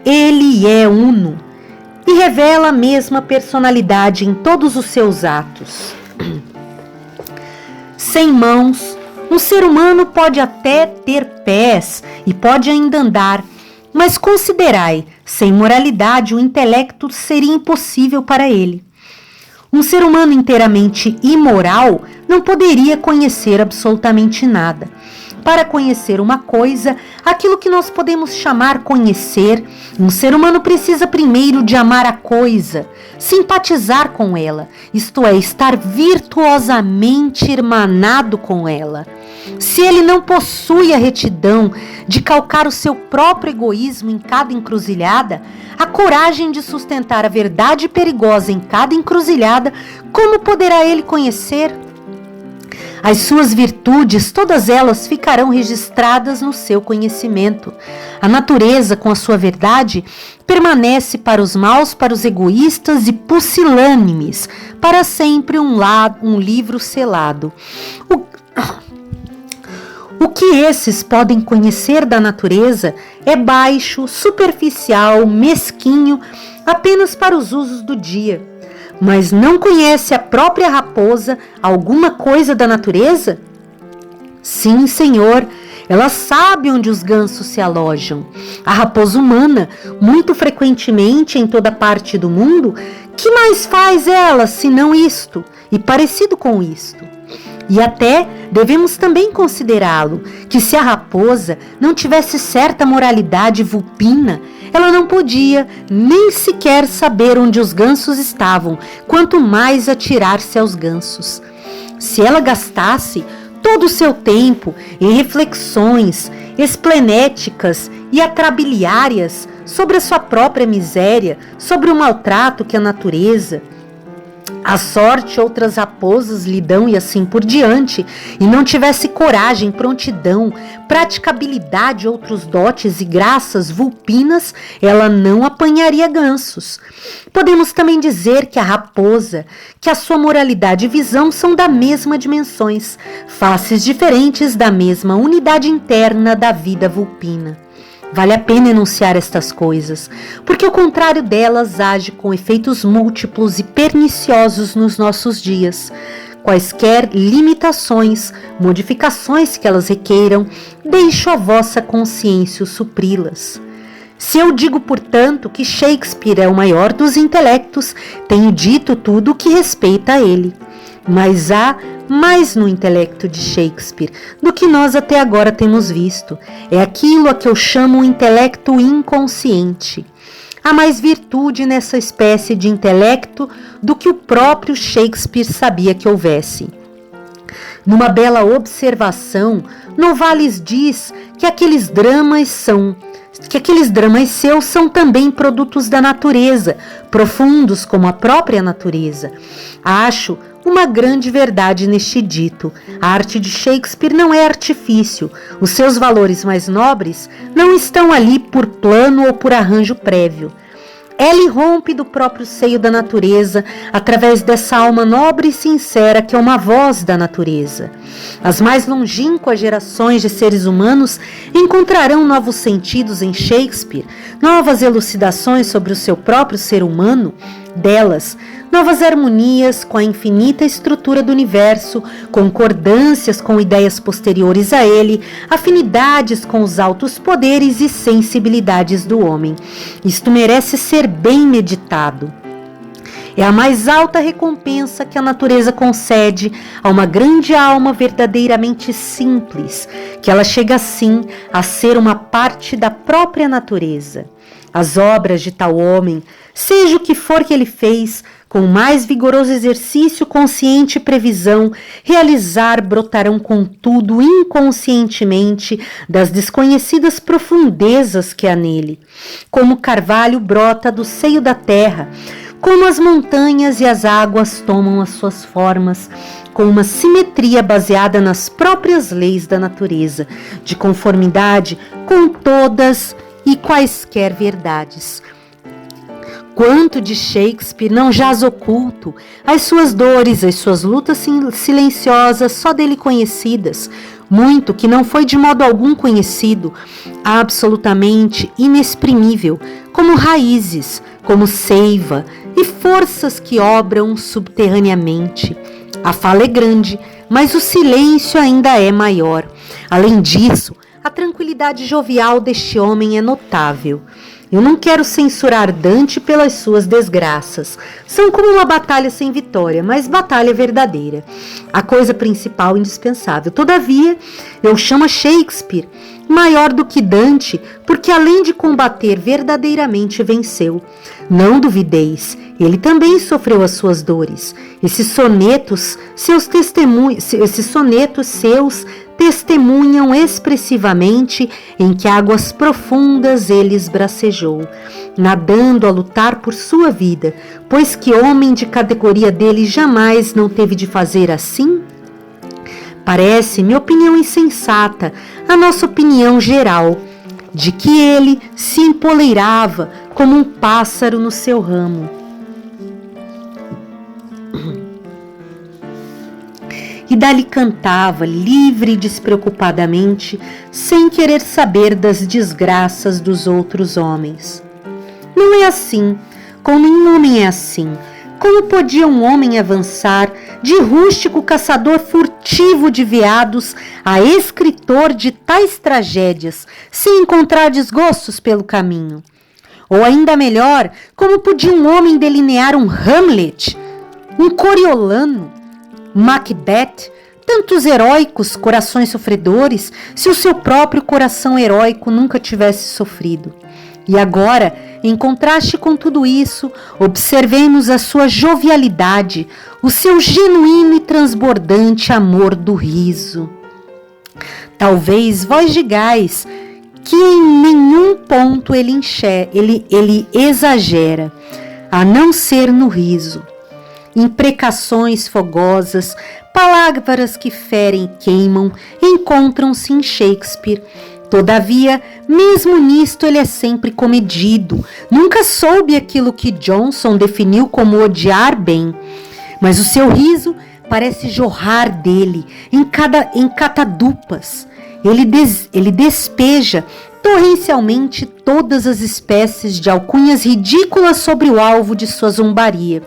Ele é uno e revela a mesma personalidade em todos os seus atos. Sem mãos, um ser humano pode até ter pés e pode ainda andar, mas considerai, sem moralidade o intelecto seria impossível para ele. Um ser humano inteiramente imoral não poderia conhecer absolutamente nada. Para conhecer uma coisa, aquilo que nós podemos chamar conhecer, um ser humano precisa primeiro de amar a coisa, simpatizar com ela, isto é, estar virtuosamente irmanado com ela. Se ele não possui a retidão de calcar o seu próprio egoísmo em cada encruzilhada, a coragem de sustentar a verdade perigosa em cada encruzilhada, como poderá ele conhecer? As suas virtudes, todas elas ficarão registradas no seu conhecimento. A natureza, com a sua verdade, permanece para os maus, para os egoístas e pusilânimes, para sempre um livro selado. O que esses podem conhecer da natureza é baixo, superficial, mesquinho, apenas para os usos do dia. Mas não conhece a própria raposa alguma coisa da natureza? Sim, Senhor, Ela sabe onde os gansos se alojam. A raposa humana, muito frequentemente em toda parte do mundo, que mais faz ela senão isto, e parecido com isto? E até devemos também considerá-lo, que se a raposa não tivesse certa moralidade vulpina, ela não podia nem sequer saber onde os gansos estavam, quanto mais atirar-se aos gansos. Se ela gastasse todo o seu tempo em reflexões esplenéticas e atrabiliárias sobre a sua própria miséria, sobre o maltrato que a natureza, a sorte, outras raposas lhe dão e assim por diante, e não tivesse coragem, prontidão, praticabilidade, outros dotes e graças vulpinas, ela não apanharia gansos. Podemos também dizer que a raposa, que a sua moralidade e visão são da mesma dimensões, faces diferentes da mesma unidade interna da vida vulpina. Vale a pena enunciar estas coisas, porque o contrário delas age com efeitos múltiplos e perniciosos nos nossos dias. Quaisquer limitações, modificações que elas requeiram, deixo a vossa consciência supri-las. Se eu digo, portanto, que Shakespeare é o maior dos intelectos, tenho dito tudo o que respeita a ele. Mas há mais no intelecto de Shakespeare do que nós até agora temos visto. É aquilo a que eu chamo o intelecto inconsciente. Há mais virtude nessa espécie de intelecto do que o próprio Shakespeare sabia que houvesse. Numa bela observação, Novalis diz que aqueles dramas seus são também produtos da natureza, profundos como a própria natureza. Acho uma grande verdade neste dito. A arte de Shakespeare não é artifício. Os seus valores mais nobres não estão ali por plano ou por arranjo prévio. Ela irrompe do próprio seio da natureza, através dessa alma nobre e sincera que é uma voz da natureza. As mais longínquas gerações de seres humanos encontrarão novos sentidos em Shakespeare, novas elucidações sobre o seu próprio ser humano, delas, novas harmonias com a infinita estrutura do universo, concordâncias com ideias posteriores a ele, afinidades com os altos poderes e sensibilidades do homem. Isto merece ser bem meditado. É a mais alta recompensa que a natureza concede a uma grande alma verdadeiramente simples, que ela chega assim a ser uma parte da própria natureza. As obras de tal homem, seja o que for que ele fez, com o mais vigoroso exercício consciente e previsão, realizar brotarão contudo inconscientemente das desconhecidas profundezas que há nele. Como o carvalho brota do seio da terra, como as montanhas e as águas tomam as suas formas, com uma simetria baseada nas próprias leis da natureza, de conformidade com todas e quaisquer verdades. Quanto de Shakespeare não jaz oculto, as suas dores, as suas lutas silenciosas, só dele conhecidas, muito que não foi de modo algum conhecido, absolutamente inexprimível, como raízes, como seiva e forças que obram subterraneamente. A fala é grande, mas o silêncio ainda é maior. Além disso, a tranquilidade jovial deste homem é notável. Eu não quero censurar Dante pelas suas desgraças. São como uma batalha sem vitória, mas batalha verdadeira. A coisa principal indispensável. Todavia, eu chamo a Shakespeare maior do que Dante, porque além de combater, verdadeiramente venceu. Não duvideis, ele também sofreu as suas dores. Esses sonetos seus testemunham expressivamente em que águas profundas ele esbracejou, nadando a lutar por sua vida, pois que homem de categoria dele jamais não teve de fazer assim? Parece-me opinião insensata, a nossa opinião geral, de que ele se empoleirava como um pássaro no seu ramo. E dali cantava, livre e despreocupadamente, sem querer saber das desgraças dos outros homens. Não é assim, com nenhum homem é assim. Como podia um homem avançar de rústico caçador furtivo de veados a escritor de tais tragédias, sem encontrar desgostos pelo caminho? Ou ainda melhor, como podia um homem delinear um Hamlet, um Coriolano, Macbeth, tantos heróicos corações sofredores, se o seu próprio coração heróico nunca tivesse sofrido? E agora, em contraste com tudo isso, observemos a sua jovialidade, o seu genuíno e transbordante amor do riso. Talvez vós digais que em nenhum ponto ele exagera, a não ser no riso. Imprecações fogosas, palavras que ferem e queimam, encontram-se em Shakespeare. Todavia, mesmo nisto ele é sempre comedido. Nunca soube aquilo que Johnson definiu como odiar bem, mas o seu riso parece jorrar dele em catadupas. Ele despeja torrencialmente todas as espécies de alcunhas ridículas sobre o alvo de sua zombaria.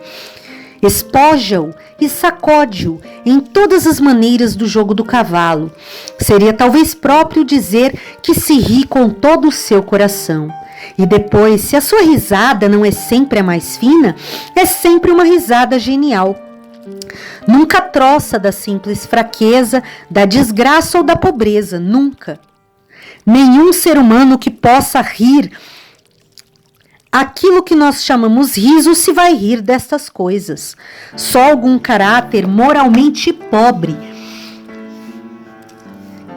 Espoja-o e sacode-o em todas as maneiras do jogo do cavalo. Seria talvez próprio dizer que se ri com todo o seu coração. E depois, se a sua risada não é sempre a mais fina, é sempre uma risada genial. Nunca troça da simples fraqueza, da desgraça ou da pobreza, nunca. Nenhum ser humano que possa rir aquilo que nós chamamos riso se vai rir destas coisas. Só algum caráter moralmente pobre,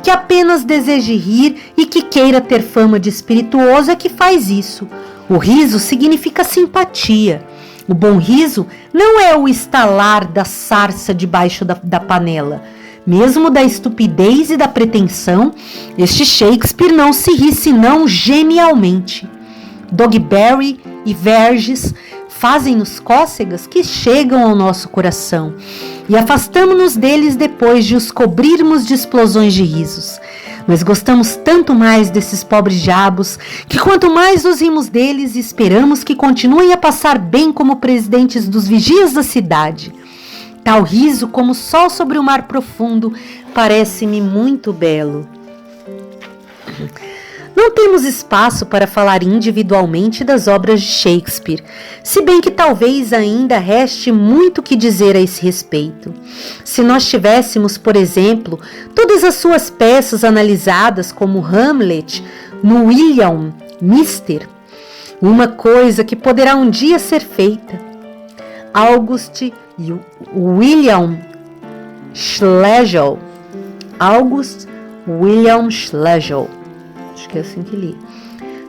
que apenas deseje rir e que queira ter fama de espirituoso, é que faz isso. O riso significa simpatia. O bom riso não é o estalar da sarça debaixo da panela. Mesmo da estupidez e da pretensão, este Shakespeare não se ri senão genialmente. Dogberry e Verges fazem-nos cócegas que chegam ao nosso coração e afastamo-nos deles depois de os cobrirmos de explosões de risos. Mas gostamos tanto mais desses pobres diabos que quanto mais nos rimos deles, esperamos que continuem a passar bem como presidentes dos vigias da cidade. Tal riso, como o sol sobre o mar profundo, parece-me muito belo. Não temos espaço para falar individualmente das obras de Shakespeare, se bem que talvez ainda reste muito que dizer a esse respeito. Se nós tivéssemos, por exemplo, todas as suas peças analisadas como Hamlet no William Mister, uma coisa que poderá um dia ser feita. August e William Schlegel. August William Schlegel. Acho que é assim que li.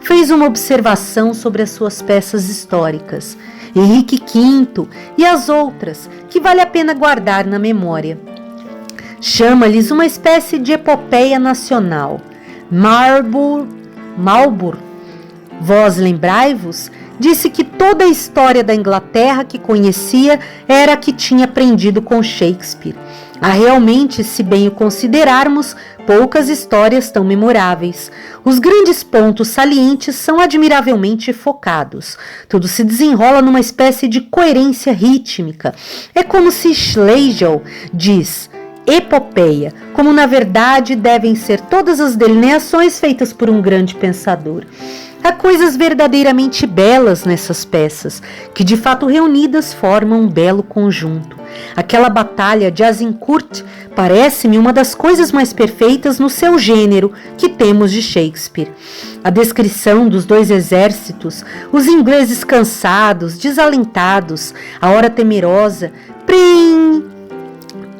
Fez uma observação sobre as suas peças históricas, Henrique V e as outras, que vale a pena guardar na memória. Chama-lhes uma espécie de epopeia nacional. Marlborough, vós lembrai-vos, disse que toda a história da Inglaterra que conhecia era a que tinha aprendido com Shakespeare. Há realmente, se bem o considerarmos, poucas histórias tão memoráveis. Os grandes pontos salientes são admiravelmente focados. Tudo se desenrola numa espécie de coerência rítmica. É como se Schlegel diz epopeia, como na verdade devem ser todas as delineações feitas por um grande pensador. Há coisas verdadeiramente belas nessas peças, que de fato reunidas formam um belo conjunto. Aquela batalha de Azincourt parece-me uma das coisas mais perfeitas no seu gênero que temos de Shakespeare. A descrição dos dois exércitos, os ingleses cansados, desalentados, a hora temerosa,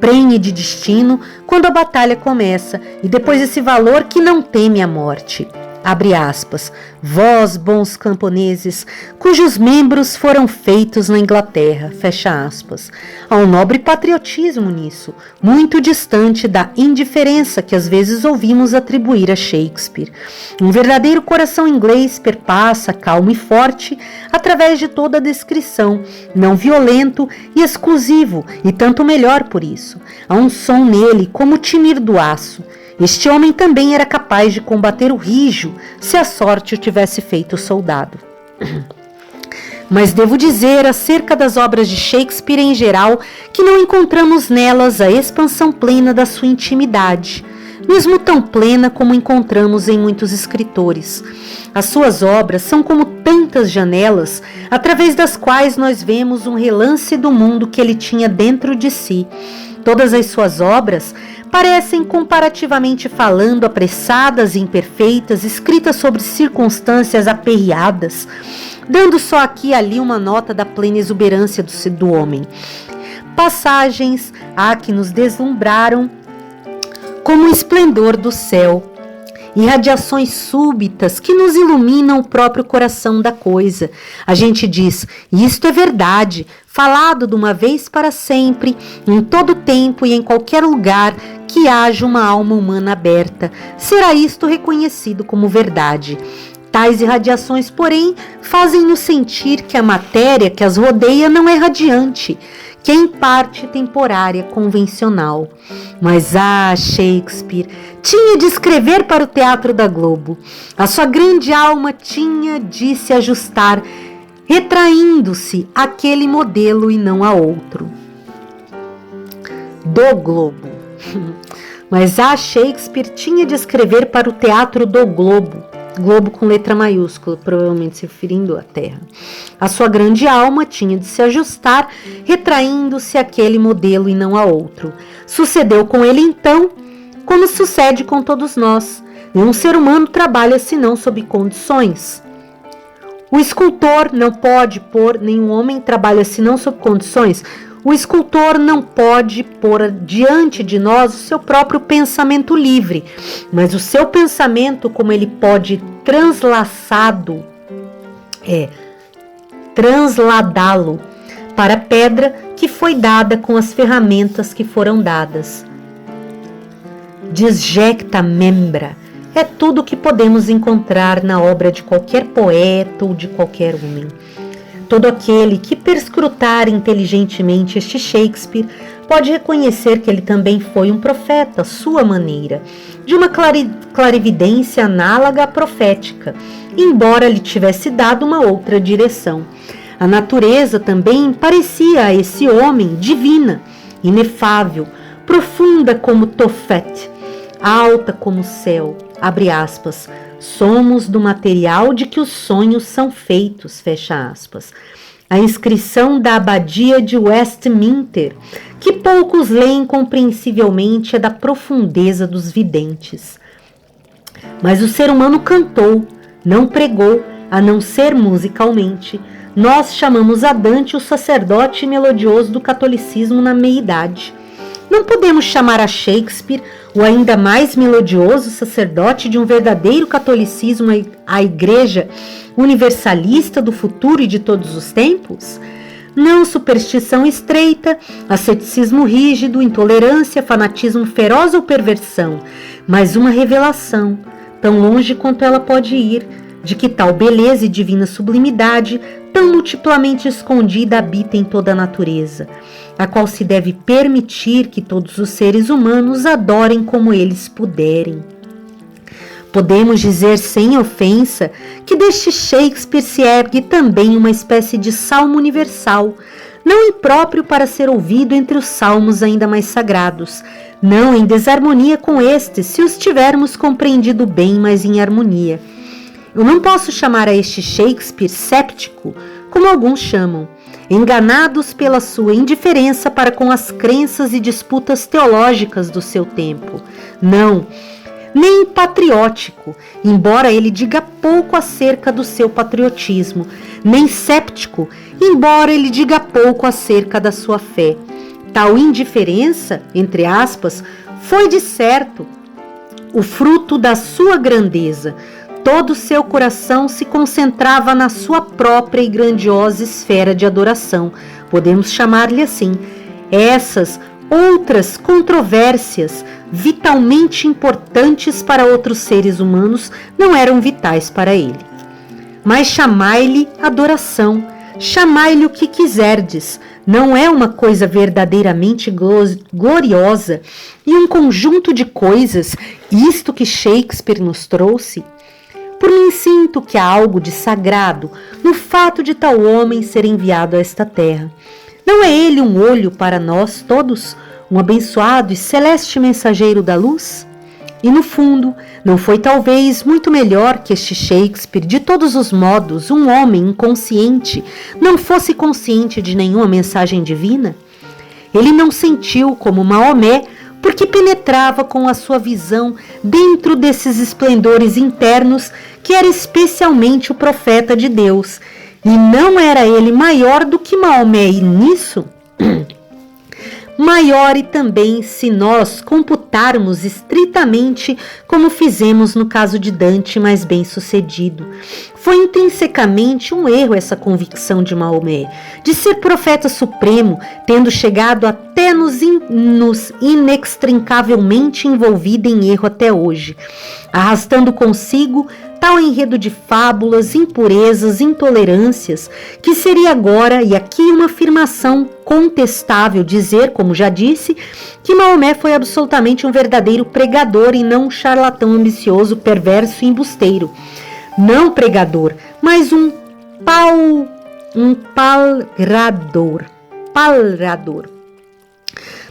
prenhe de destino quando a batalha começa, e depois esse valor que não teme a morte. Abre aspas, vós, bons camponeses, cujos membros foram feitos na Inglaterra, fecha aspas. Há um nobre patriotismo nisso, muito distante da indiferença que às vezes ouvimos atribuir a Shakespeare. Um verdadeiro coração inglês perpassa, calmo e forte, através de toda a descrição, não violento e exclusivo, e tanto melhor por isso. Há um som nele como o tinir do aço. Este homem também era capaz de combater o rijo, se a sorte o tivesse feito soldado. Mas devo dizer acerca das obras de Shakespeare em geral que não encontramos nelas a expansão plena da sua intimidade, mesmo tão plena como encontramos em muitos escritores. As suas obras são como tantas janelas, através das quais nós vemos um relance do mundo que ele tinha dentro de si. Todas as suas obras parecem, comparativamente falando, apressadas e imperfeitas, escritas sobre circunstâncias aperreadas, dando só aqui e ali uma nota da plena exuberância do homem. Passagens que nos deslumbraram como o esplendor do céu, irradiações súbitas que nos iluminam o próprio coração da coisa. A gente diz, isto é verdade, falado de uma vez para sempre, em todo tempo e em qualquer lugar que haja uma alma humana aberta, será isto reconhecido como verdade. Tais irradiações, porém, fazem-nos sentir que a matéria que as rodeia não é radiante, que é em parte temporária, convencional. Mas Shakespeare tinha de escrever para o Teatro da Globo. A sua grande alma tinha de se ajustar, retraindo-se àquele modelo e não a outro. Do Globo. Mas Shakespeare tinha de escrever para o Teatro do Globo. Globo com letra maiúscula, provavelmente se referindo à Terra. A sua grande alma tinha de se ajustar, retraindo-se àquele modelo e não a outro. Sucedeu com ele então, como sucede com todos nós. Nenhum ser humano trabalha senão sob condições. O escultor não pode pôr, nenhum homem trabalha senão sob condições. O escultor não pode pôr diante de nós o seu próprio pensamento livre, mas o seu pensamento, como ele pode transladá-lo para a pedra que foi dada com as ferramentas que foram dadas. Disjecta membra é tudo o que podemos encontrar na obra de qualquer poeta ou de qualquer homem. Todo aquele que perscrutar inteligentemente este Shakespeare pode reconhecer que ele também foi um profeta à sua maneira, de uma clarividência análoga à profética, embora lhe tivesse dado uma outra direção. A natureza também parecia a esse homem divina, inefável, profunda como Tophet, alta como o céu, abre aspas, somos do material de que os sonhos são feitos, fecha aspas. A inscrição da abadia de Westminster, que poucos leem compreensivelmente, é da profundeza dos videntes. Mas o ser humano cantou, não pregou, a não ser musicalmente. Nós chamamos a Dante o sacerdote melodioso do catolicismo na meia-idade. Não podemos chamar a Shakespeare o ainda mais melodioso sacerdote de um verdadeiro catolicismo, a igreja universalista do futuro e de todos os tempos? Não superstição estreita, asceticismo rígido, intolerância, fanatismo feroz ou perversão, mas uma revelação, tão longe quanto ela pode ir, de que tal beleza e divina sublimidade, tão multiplamente escondida, habita em toda a natureza, a qual se deve permitir que todos os seres humanos adorem como eles puderem. Podemos dizer sem ofensa que deste Shakespeare se ergue também uma espécie de salmo universal, não impróprio para ser ouvido entre os salmos ainda mais sagrados, não em desarmonia com estes, se os tivermos compreendido bem, mas em harmonia. Eu não posso chamar a este Shakespeare séptico, como alguns chamam, enganados pela sua indiferença para com as crenças e disputas teológicas do seu tempo. Não, nem patriótico, embora ele diga pouco acerca do seu patriotismo, nem séptico, embora ele diga pouco acerca da sua fé. Tal indiferença, entre aspas, foi de certo o fruto da sua grandeza. Todo o seu coração se concentrava na sua própria e grandiosa esfera de adoração. Podemos chamar-lhe assim. Essas outras controvérsias, vitalmente importantes para outros seres humanos, não eram vitais para ele. Mas chamai-lhe adoração, chamai-lhe o que quiserdes. Não é uma coisa verdadeiramente gloriosa e um conjunto de coisas, isto que Shakespeare nos trouxe? Por mim sinto que há algo de sagrado no fato de tal homem ser enviado a esta terra. Não é ele um olho para nós todos, um abençoado e celeste mensageiro da luz? E no fundo, não foi talvez muito melhor que este Shakespeare, de todos os modos, um homem inconsciente, não fosse consciente de nenhuma mensagem divina? Ele não sentiu como Maomé, porque penetrava com a sua visão dentro desses esplendores internos que era especialmente o profeta de Deus. E não era ele maior do que Maomé e nisso? Maior e também se nós computarmos estritamente como fizemos no caso de Dante mais bem sucedido. Foi intrinsecamente um erro essa convicção de Maomé, de ser profeta supremo, tendo chegado até nos inextricavelmente envolvido em erro até hoje, arrastando consigo tal enredo de fábulas, impurezas, intolerâncias, que seria agora, e aqui uma afirmação contestável, dizer, como já disse, que Maomé foi absolutamente um verdadeiro pregador e não um charlatão ambicioso, perverso e embusteiro. Não pregador, mas um palrador.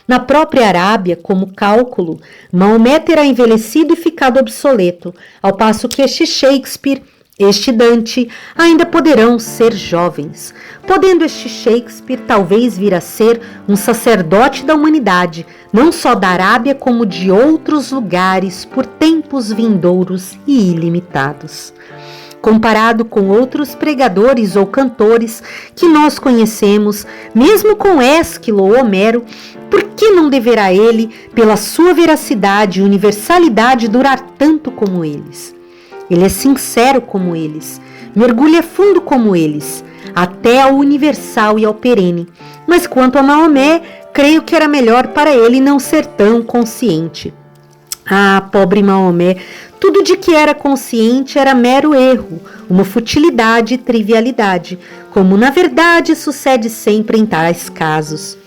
Na própria Arábia, como cálculo, Maomé terá envelhecido e ficado obsoleto, ao passo que este Shakespeare, este Dante, ainda poderão ser jovens, podendo este Shakespeare talvez vir a ser um sacerdote da humanidade, não só da Arábia como de outros lugares, por tempos vindouros e ilimitados. Comparado com outros pregadores ou cantores que nós conhecemos, mesmo com Ésquilo ou Homero, por que não deverá ele, pela sua veracidade e universalidade, durar tanto como eles? Ele é sincero como eles, mergulha fundo como eles, até ao universal e ao perene. Mas quanto a Maomé, creio que era melhor para ele não ser tão consciente. Ah, pobre Maomé! Tudo de que era consciente era mero erro, uma futilidade e trivialidade, como na verdade sucede sempre em tais casos.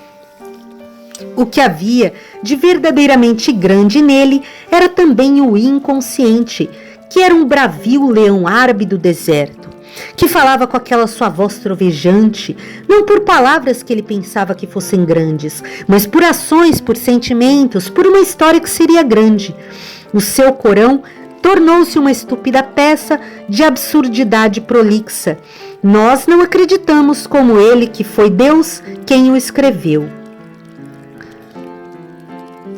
O que havia de verdadeiramente grande nele era também o inconsciente, que era um bravio leão árabe do deserto, que falava com aquela sua voz trovejante, não por palavras que ele pensava que fossem grandes, mas por ações, por sentimentos, por uma história que seria grande. O seu Corão tornou-se uma estúpida peça de absurdidade prolixa. Nós não acreditamos como ele que foi Deus quem o escreveu.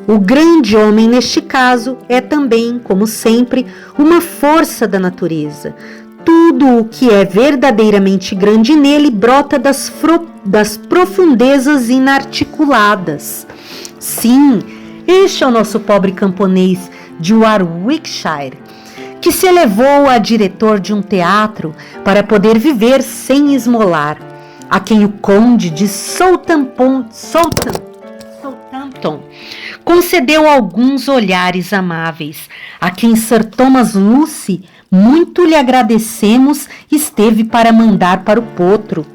O grande homem neste caso é também, como sempre, uma força da natureza. Tudo o que é verdadeiramente grande nele brota das profundezas inarticuladas. Sim, este é o nosso pobre camponês de Warwickshire, que se elevou a diretor de um teatro para poder viver sem esmolar, a quem o conde de Southampton concedeu alguns olhares amáveis, a quem Sir Thomas Lucy, muito lhe agradecemos, esteve para mandar para o potro.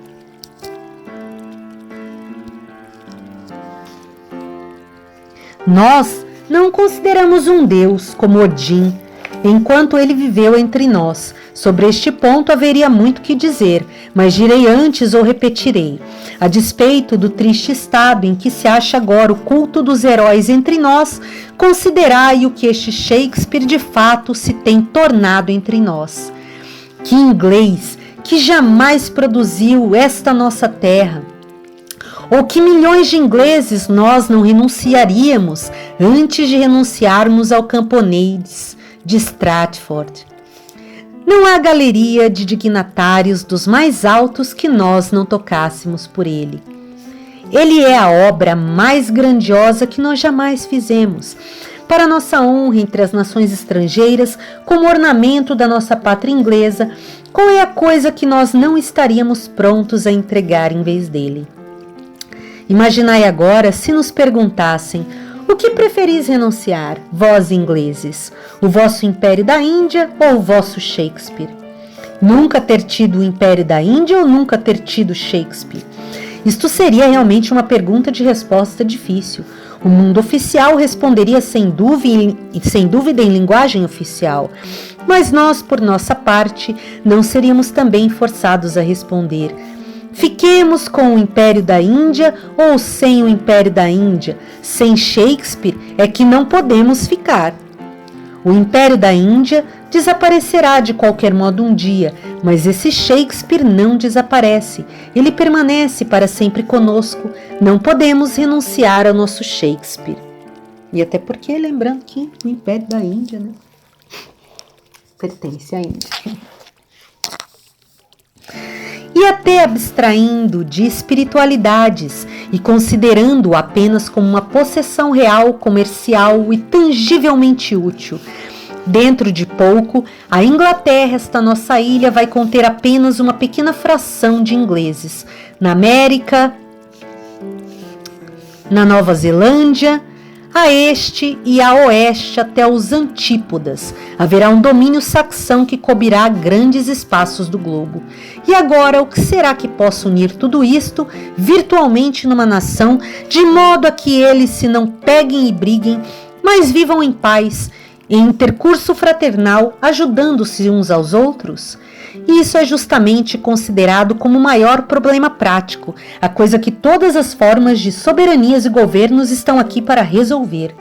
Nós não consideramos um Deus como Odin, enquanto ele viveu entre nós. Sobre este ponto haveria muito que dizer, mas direi antes ou repetirei. A despeito do triste estado em que se acha agora o culto dos heróis entre nós, considerai o que este Shakespeare de fato se tem tornado entre nós. Que inglês que jamais produziu esta nossa terra! Ou que milhões de ingleses nós não renunciaríamos antes de renunciarmos ao camponês de Stratford. Não há galeria de dignatários dos mais altos que nós não tocássemos por ele. Ele é a obra mais grandiosa que nós jamais fizemos, para nossa honra entre as nações estrangeiras, como ornamento da nossa pátria inglesa. Qual é a coisa que nós não estaríamos prontos a entregar em vez dele? Imaginai agora se nos perguntassem: o que preferis renunciar, vós ingleses? O vosso Império da Índia ou o vosso Shakespeare? Nunca ter tido o Império da Índia ou nunca ter tido Shakespeare? Isto seria realmente uma pergunta de resposta difícil. O mundo oficial responderia sem dúvida em linguagem oficial, mas nós, por nossa parte, não seríamos também forçados a responder. Fiquemos com o Império da Índia ou sem o Império da Índia? Sem Shakespeare é que não podemos ficar. O Império da Índia desaparecerá de qualquer modo um dia, mas esse Shakespeare não desaparece. Ele permanece para sempre conosco. Não podemos renunciar ao nosso Shakespeare. E até porque, lembrando que o Império da Índia, né, pertence à Índia. E até abstraindo de espiritualidades e considerando-o apenas como uma possessão real, comercial e tangivelmente útil. Dentro de pouco, a Inglaterra, esta nossa ilha, vai conter apenas uma pequena fração de ingleses. Na América, na Nova Zelândia, a este e a oeste até os antípodas, haverá um domínio saxão que cobrirá grandes espaços do globo. E agora, o que será que possa unir tudo isto virtualmente numa nação, de modo a que eles se não peguem e briguem, mas vivam em paz, em intercurso fraternal, ajudando-se uns aos outros? Isso é justamente considerado como o maior problema prático, a coisa que todas as formas de soberanias e governos estão aqui para resolver.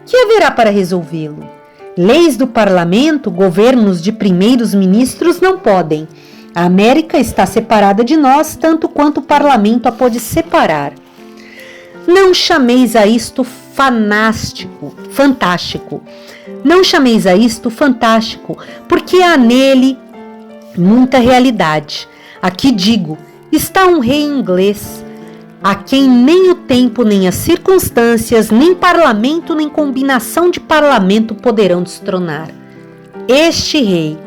Que haverá para resolvê-lo? Leis do parlamento, governos de primeiros ministros não podem. A América está separada de nós, tanto quanto o parlamento a pode separar. Não chameis a isto fantástico. Não chameis a isto fantástico, porque há nele muita realidade. Aqui digo, está um rei inglês, a quem nem o tempo, nem as circunstâncias, nem parlamento, nem combinação de parlamento poderão destronar. Este rei.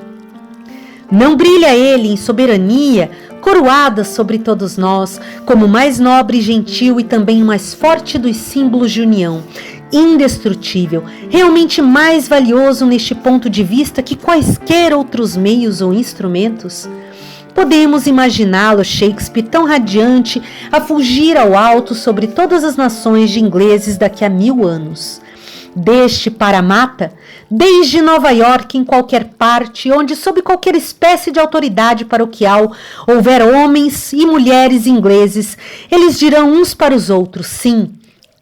Não brilha ele em soberania, coroada sobre todos nós, como o mais nobre e gentil e também o mais forte dos símbolos de união, indestrutível, realmente mais valioso neste ponto de vista que quaisquer outros meios ou instrumentos? Podemos imaginá-lo, Shakespeare, tão radiante, a fulgir ao alto sobre todas as nações de ingleses daqui a 1000 anos. Deste Paramatta, desde Nova York, em qualquer parte, onde sob qualquer espécie de autoridade paroquial houver homens e mulheres ingleses, eles dirão uns para os outros, sim,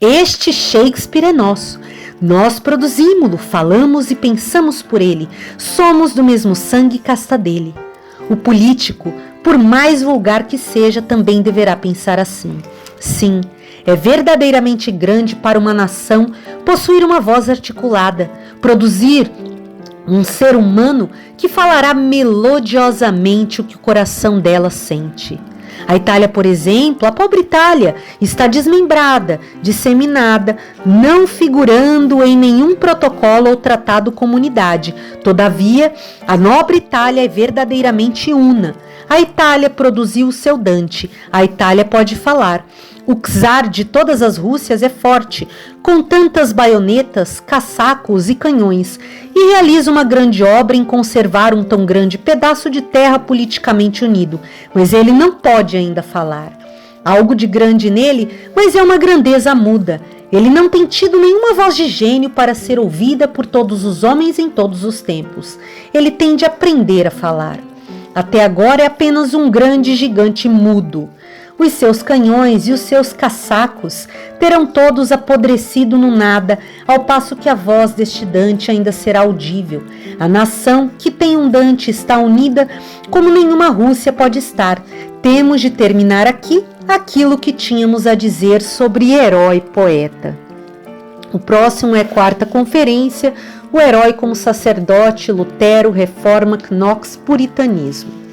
este Shakespeare é nosso. Nós produzimos-lo, falamos e pensamos por ele, somos do mesmo sangue e casta dele. O político, por mais vulgar que seja, também deverá pensar assim. Sim, é verdadeiramente grande para uma nação possuir uma voz articulada, produzir um ser humano que falará melodiosamente o que o coração dela sente. A Itália, por exemplo, a pobre Itália, está desmembrada, disseminada, não figurando em nenhum protocolo ou tratado comunidade. Todavia, a nobre Itália é verdadeiramente una. A Itália produziu o seu Dante, a Itália pode falar. O czar de todas as Rússias é forte, com tantas baionetas, caçacos e canhões, e realiza uma grande obra em conservar um tão grande pedaço de terra politicamente unido, mas ele não pode ainda falar. Algo de grande nele, mas é uma grandeza muda. Ele não tem tido nenhuma voz de gênio para ser ouvida por todos os homens em todos os tempos. Ele tem de aprender a falar. Até agora é apenas um grande gigante mudo. Os seus canhões e os seus caçacos terão todos apodrecido no nada, ao passo que a voz deste Dante ainda será audível. A nação que tem um Dante está unida como nenhuma Rússia pode estar. Temos de terminar aqui aquilo que tínhamos a dizer sobre herói poeta. O próximo é a 4ª conferência, o herói como sacerdote, Lutero, Reforma, Knox, Puritanismo.